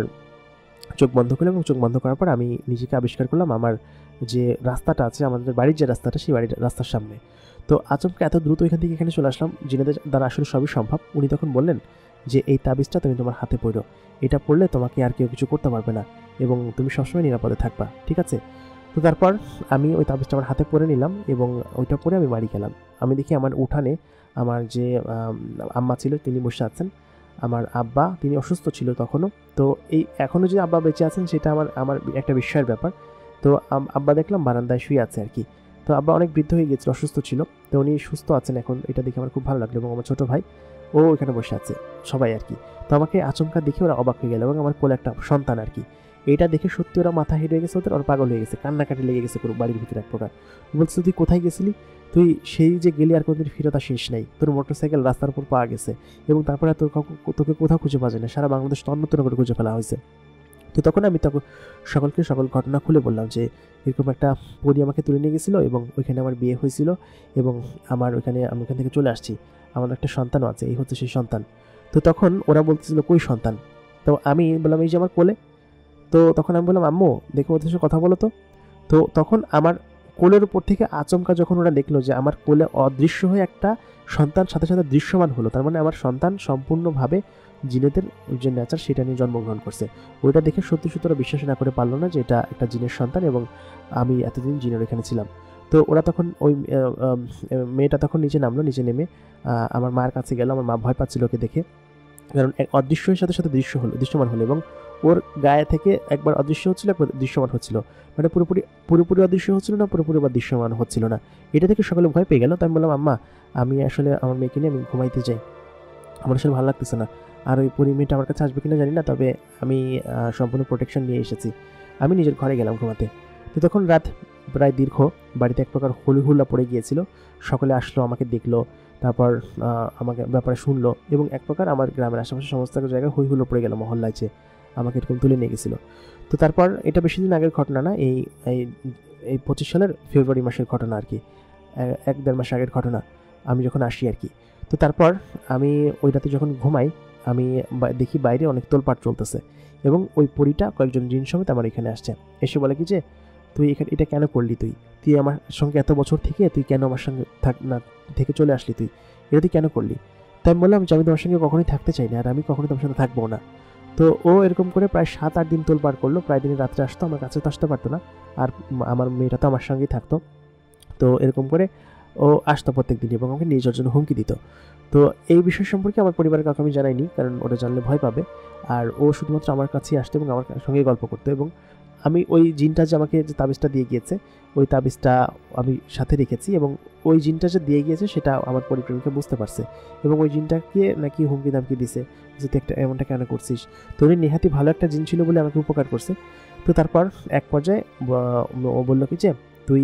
চোখ বন্ধ করলাম এবং চোখ বন্ধ করার পর আমি নিজেকে আবিষ্কার করলাম আমার যে রাস্তাটা আছে, আমাদের বাড়ির যে রাস্তাটা, সেই বাড়ির রাস্তার সামনে। তো আচমকা এত দ্রুত এখান থেকে এখানে চলে আসলাম, জিনেদের দ্বারা আসলে সবই সম্ভব। উনি তখন বললেন যে এই তাবিজটা তুমি তোমার হাতে পড়ো, এটা পড়লে তোমাকে আর কেউ কিছু করতে পারবে না এবং তুমি সবসময় নিরাপদে থাকবা, ঠিক আছে। তো তারপর আমি ওই তাবিজটা আমার হাতে পরে নিলাম এবং ওইটা পরে আমি বাড়ি গেলাম। আমি দেখি আমার উঠানে আমার যে আম্মা ছিল তিনি বসে আছেন, আমার আব্বা তিনি অসুস্থ ছিল তখনও। তো এই এখনও যে আব্বা বেঁচে আছেন সেটা আমার একটা বিস্ময়ের ব্যাপার। তো আব্বা দেখলাম বারান্দায় শুয়ে আছে আর কি। তো আব্বা অনেক বৃদ্ধ হয়ে গিয়েছিল, অসুস্থ ছিল, তো উনি সুস্থ আছেন এখন, এটা দেখে আমার খুব ভালো লাগলো। এবং আমার ছোটো ভাই ও এখানে বসে আছে, সবাই আর কি। তো আমাকে আচমকা দেখে ওরা অবাক হয়ে গেল এবং আমার কোলে একটা সন্তান আর কি। এটা দেখে সত্যি ওরা মাথা হেঁটে গেছে, ওরা পাগল হয়ে গেছে, কান্নাকাটি লেগে গেছে পুরো বাড়ির ভিতরে এক প্রকার। বলছে তুই কোথায় গেছিলি, তুই সেই যে গেলি আর কোনোদিন ফিরত শেষ নেই, তোর মোটরসাইকেল রাস্তার উপর পাওয়া গেছে এবং তারপরে তোকে কোথাও খুঁজে পাওয়া যায় না, সারা বাংলাদেশ অন্যতম করে খুঁজে ফেলা হয়েছে। তো তখন আমি সকলকে সকল ঘটনা খুলে বললাম যে এরকম একটা পরী আমাকে তুলে নিয়ে গেছিলো এবং ওইখানে আমার বিয়ে হয়েছিল এবং আমি ওখান থেকে চলে আসছি, আমার একটা সন্তানও আছে, এই হচ্ছে সেই সন্তান। তো তখন ওরা বলতেছিল কই সন্তান? তো আমি বললাম এই যে আমার কোলে। তো তখন আমি বললাম আম্মু দেখো ওদের সাথে কথা বলো তো। তো তখন আমার কোলের উপর থেকে আচমকা যখন ওরা দেখলো যে আমার কোলে অদৃশ্য হয়ে একটা সন্তান সাথে সাথে দৃশ্যমান হলো, তার মানে আমার সন্তান সম্পূর্ণভাবে জিনেদের যে নেচার সেটা নিয়ে জন্মগ্রহণ করছে। ওইটা দেখে সত্যি সত্যি ওরা বিশ্বাস না করে পারলো না যে এটা একটা জিনের সন্তান এবং আমি এতদিন জিনের এখানে ছিলাম। তো ওরা তখন ওই মেয়েটা তখন নিচে নামলো, নিচে নেমে আমার মায়ের কাছে গেল। আমার মা ভয় পাচ্ছিল ওকে দেখে, কারণ এক অদৃশ্যের সাথে সাথে দৃশ্যমান হলো এবং ওর গায়ে থেকে একবার অদৃশ্য হচ্ছিল, একবার দৃশ্যমান হচ্ছিল, মানে পুরোপুরি অদৃশ্য হচ্ছিল না, পুরোপুরি বা দৃশ্যমান হচ্ছিল না। এটা থেকে সকলে ভয় পেয়ে গেল। তো আমি বললাম আম্মা আমি আসলে আমার মেয়েকে নিয়ে আমি ঘুমাইতে যাই, আমার আসলে ভালো লাগতেছে না, আর ওই মেয়েটা আমার কাছে আসবে কিনা জানি না, তবে আমি সম্পূর্ণ প্রোটেকশন নিয়ে এসেছি। আমি নিজের ঘরে গেলাম ঘুমাতে। তো তখন রাত প্রায় দীর্ঘ, বাড়িতে এক প্রকার হলিহুল্লা পড়ে গিয়েছিল। সকলে আসলো, আমাকে দেখলো, তারপর আমাকে ব্যাপারে শুনলো এবং এক প্রকার আমার গ্রামের আশেপাশে সমস্ত জায়গায় হইহুল্লো পড়ে গেল, মহল্লায় যে আমাকে এরকম তুলে নিয়ে গেছিলো। তো তারপর এটা বেশি দিন আগের ঘটনা না, এই এই 25 সালের ফেব্রুয়ারি মাসের ঘটনা আর কি, 1-1.5 মাস আগের ঘটনা, আমি যখন আসি আর কি। তো তারপর আমি ওই রাতে যখন ঘুমাই আমি দেখি বাইরে অনেক তোলপাড় চলতেছে এবং ওই পরীটা কয়েকজন জিন সমেত আমার এখানে আসছে। এসে বলে কি যে তুই এখানে এটা কেন করলি, তুই আমার সঙ্গে এত বছর থেকে তুই কেন আমার সঙ্গে থেকে চলে আসলি, তুই এটা তুই কেন করলি? তাই আমি বললাম যে আমি তোমার সঙ্গে কখনোই থাকতে চাই না, আর আমি কখনোই তোমার সাথে থাকবো না। তো ও এরকম করে প্রায় 7-8 দিন তোলপাড় করলো, প্রায় দিনে রাত্রে আসতো, আমার কাছে তো আসতে পারতো না, আর আমার মেয়েটা তো আমার সঙ্গেই থাকতো। তো এরকম করে ও আসতো প্রত্যেক দিন এবং আমাকে নিয়ে যাওয়ার জন্য হুমকি দিত। তো এই বিষয় সম্পর্কে আমার পরিবারের কাউকে আমি জানাইনি, কারণ ওটা জানলে ভয় পাবে। আর ও শুধুমাত্র আমার কাছেই আসতো এবং আমার সঙ্গে গল্প করতো এবং আমি ওই জিনটা যে আমাকে যে তাবিজটা দিয়ে গিয়েছে ওই তাবিজটা আমি সাথে রেখেছি এবং ওই জিনটা যে দিয়ে গিয়েছে সেটা আমার পরিপ্রেমিকা বুঝতে পারছে এবং ওই জিনটাকে নাকি হুমকি দামকি দিছে যে তুই এমনটা কেন করছিস। তো উনি নেহাতি ভালো একটা জিন ছিল বলে আমাকে উপকার করছে। তো তারপর এক পর্যায়ে ও বললো কি যে তুই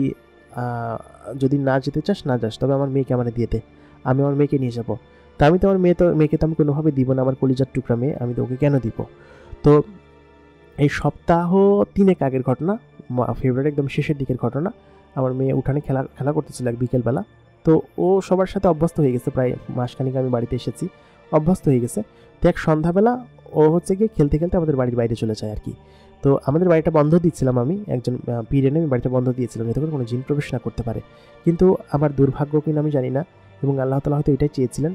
যদি না যেতে চাস না যাস, তবে আমার মেয়েকে আমার দিয়ে দে, আমি আমার মেয়েকে নিয়ে যাবো। তা আমি তো আমার মেয়েকে তো আমি কোনোভাবে দিব না, আমার কলিজার টুকরা মেয়ে, আমি তো ওকে কেন দিব? তো এই সপ্তাহ 3 আগের ঘটনা, ফেব্রুয়ারি একদম শেষের দিকের ঘটনা। আমার মেয়ে উঠানে খেলা করতেছিল এক বিকেলবেলা। তো ও সবার সাথে অভ্যস্ত হয়ে গেছে, প্রায় মাসখানিক আমি বাড়িতে এসেছি, অভ্যস্ত হয়ে গেছে। তো এক সন্ধ্যাবেলা ও হচ্ছে গিয়ে খেলতে খেলতে আমাদের বাড়ির বাইরে চলে যায় আর কি। তো আমাদের বাড়িটা বন্ধ দিচ্ছিলাম, আমি একজন পিরিয়ডে আমি বাড়িটা বন্ধ দিয়েছিলাম যাতে করে কোনো জিন প্রবেশ না করতে পারে। কিন্তু আমার দুর্ভাগ্য কিনা আমি জানি না, এবং আল্লাহ তাআলা হয়তো এটাই চেয়েছিলেন,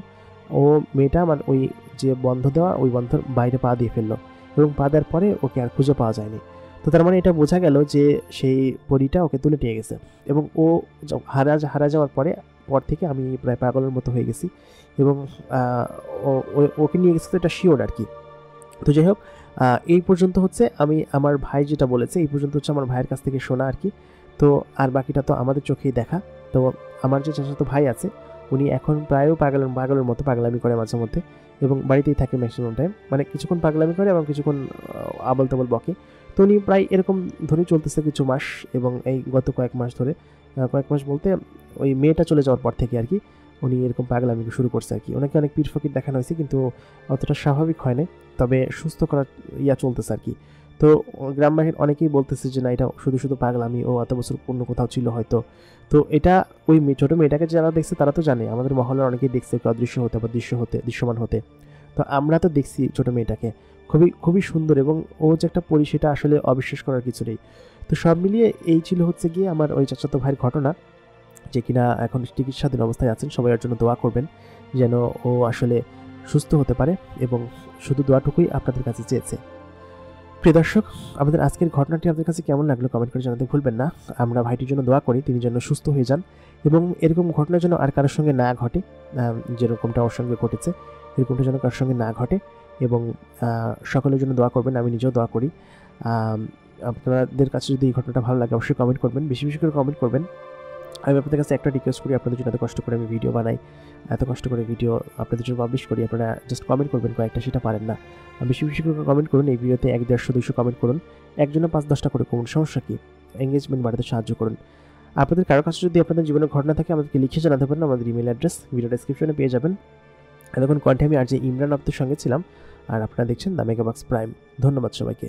ও মেয়েটা আমার ওই যে বন্ধ দেওয়া ওই বন্ধর বাইরে পা দিয়ে ফেললো এবং পা দেওয়ার পরে ওকে আর খুঁজে পাওয়া যায়নি। তো তার মানে এটা বোঝা গেল যে সেই পরীটা ওকে তুলে নিয়ে গেছে এবং ও হারা যাওয়ার পর থেকে আমি প্রায় পাগলের মতো হয়ে গেছি এবং ওকে নিয়ে গেছে, তো এটা শিওর আর কি। তো যাই হোক, এই পর্যন্ত হচ্ছে আমি আমার ভাই যেটা বলেছে এই পর্যন্ত হচ্ছে আমার ভাইয়ের কাছ থেকে শোনা আর কি। তো আর বাকিটা তো আমাদের চোখেই দেখা। তো আমার যে চাচাতো ভাই আছে উনি এখন প্রায়ও পাগলের মতো পাগলামি করে মাঝে মধ্যে এবং বাড়িতেই থাকে ম্যাক্সিমাম টাইম, মানে কিছুক্ষণ পাগলামি করে এবং কিছুক্ষণ আবল তাবল বকে। তো উনি প্রায় এরকম ধরে চলতেছে কিছু মাস, এবং এই গত কয়েক মাস ধরে, কয়েক মাস বলতে ওই মেয়েটা চলে যাওয়ার পর থেকে আর কি উনি এরকম পাগলামি শুরু করছে আর কি। ওনাকে অনেক পীর ফকির দেখানো হয়েছে কিন্তু অতটা স্বাভাবিক হয় না, তবে সুস্থ করার চলতেছে আর কি। তো গ্রামবাসীর অনেকেই বলতেছে যে না এটা শুধু পাগলামি, ও এত বছর অন্য কোথাও ছিল হয়তো। তো এটা ওই ছোটো মেয়েটাকে যারা দেখছে তারা তো জানে, আমাদের মহল্লার অনেকেই দেখছে ওকে অদৃশ্য হতে বা দৃশ্যমান হতে। তো আমরা তো দেখছি ছোটো মেয়েটাকে, খুবই সুন্দর, এবং ও যে একটা পরি সেটা আসলে অবিশ্বাস করার কিছু নেই। তো সব মিলিয়ে এই ছিল হচ্ছে গিয়ে আমার ওই চাচাতো ভাইয়ের ঘটনা, যে কিনা এখন চিকিৎসাধীন অবস্থায় আছেন। সবাই এর জন্য দোয়া করবেন যেন ও আসলে সুস্থ হতে পারে, এবং শুধু দোয়াটুকুই আপনাদের কাছে চেয়েছে। প্রিয় দর্শক, আমাদের আজকের ঘটনাটি আপনাদের কাছে কেমন লাগলো কমেন্ট করে জানাতে ভুলবেন না। আমরা ভাইটির জন্য দোয়া করি তিনি যেন সুস্থ হয়ে যান এবং এরকম ঘটনা যেন আর কারোর সঙ্গে না ঘটে, যেরকমটা ওর সঙ্গে ঘটেছে এরকমটা যেন কারোর সঙ্গে না ঘটে, এবং সকলের জন্য দোয়া করবেন। আমি নিজেও দোয়া করি। আপনাদের কাছে যদি এই ঘটনাটা ভালো লাগে অবশ্যই কমেন্ট করবেন, বেশি বেশি করে কমেন্ট করবেন। আমি আপনাদের কাছে একটা রিকোয়েস্ট করি, আপনাদের জন্য এত কষ্ট করে আমি ভিডিও বানাই, এত কষ্ট করে ভিডিও আপনাদের জন্য পাবলিশ করি, আপনারা জাস্ট কমেন্ট করবেন কয়েকটা, সেটা পারেন না। বেশি বেশি করে কমেন্ট করুন। এই ভিডিওতে 100-150-200 কমেন্ট করুন, একজনে 5-10টা করে করুন, সমস্যা কি, এঙ্গেজমেন্ট বাড়াতে সাহায্য করুন। আপনাদের কারো কাছে যদি আপনাদের জীবনের ঘটনা থাকে আমাদেরকে লিখে জানাতে পারেন, আমাদের ইমেল অ্যাড্রেস ভিডিও ডেসক্রিপশনে পেয়ে যাবেন। এতক্ষণ কন্ঠে আমি আর যে ইমরান আপনাদের সঙ্গে ছিলাম, আর আপনারা দেখছেন দ্য মেগাবক্স প্রাইম। ধন্যবাদ সবাইকে।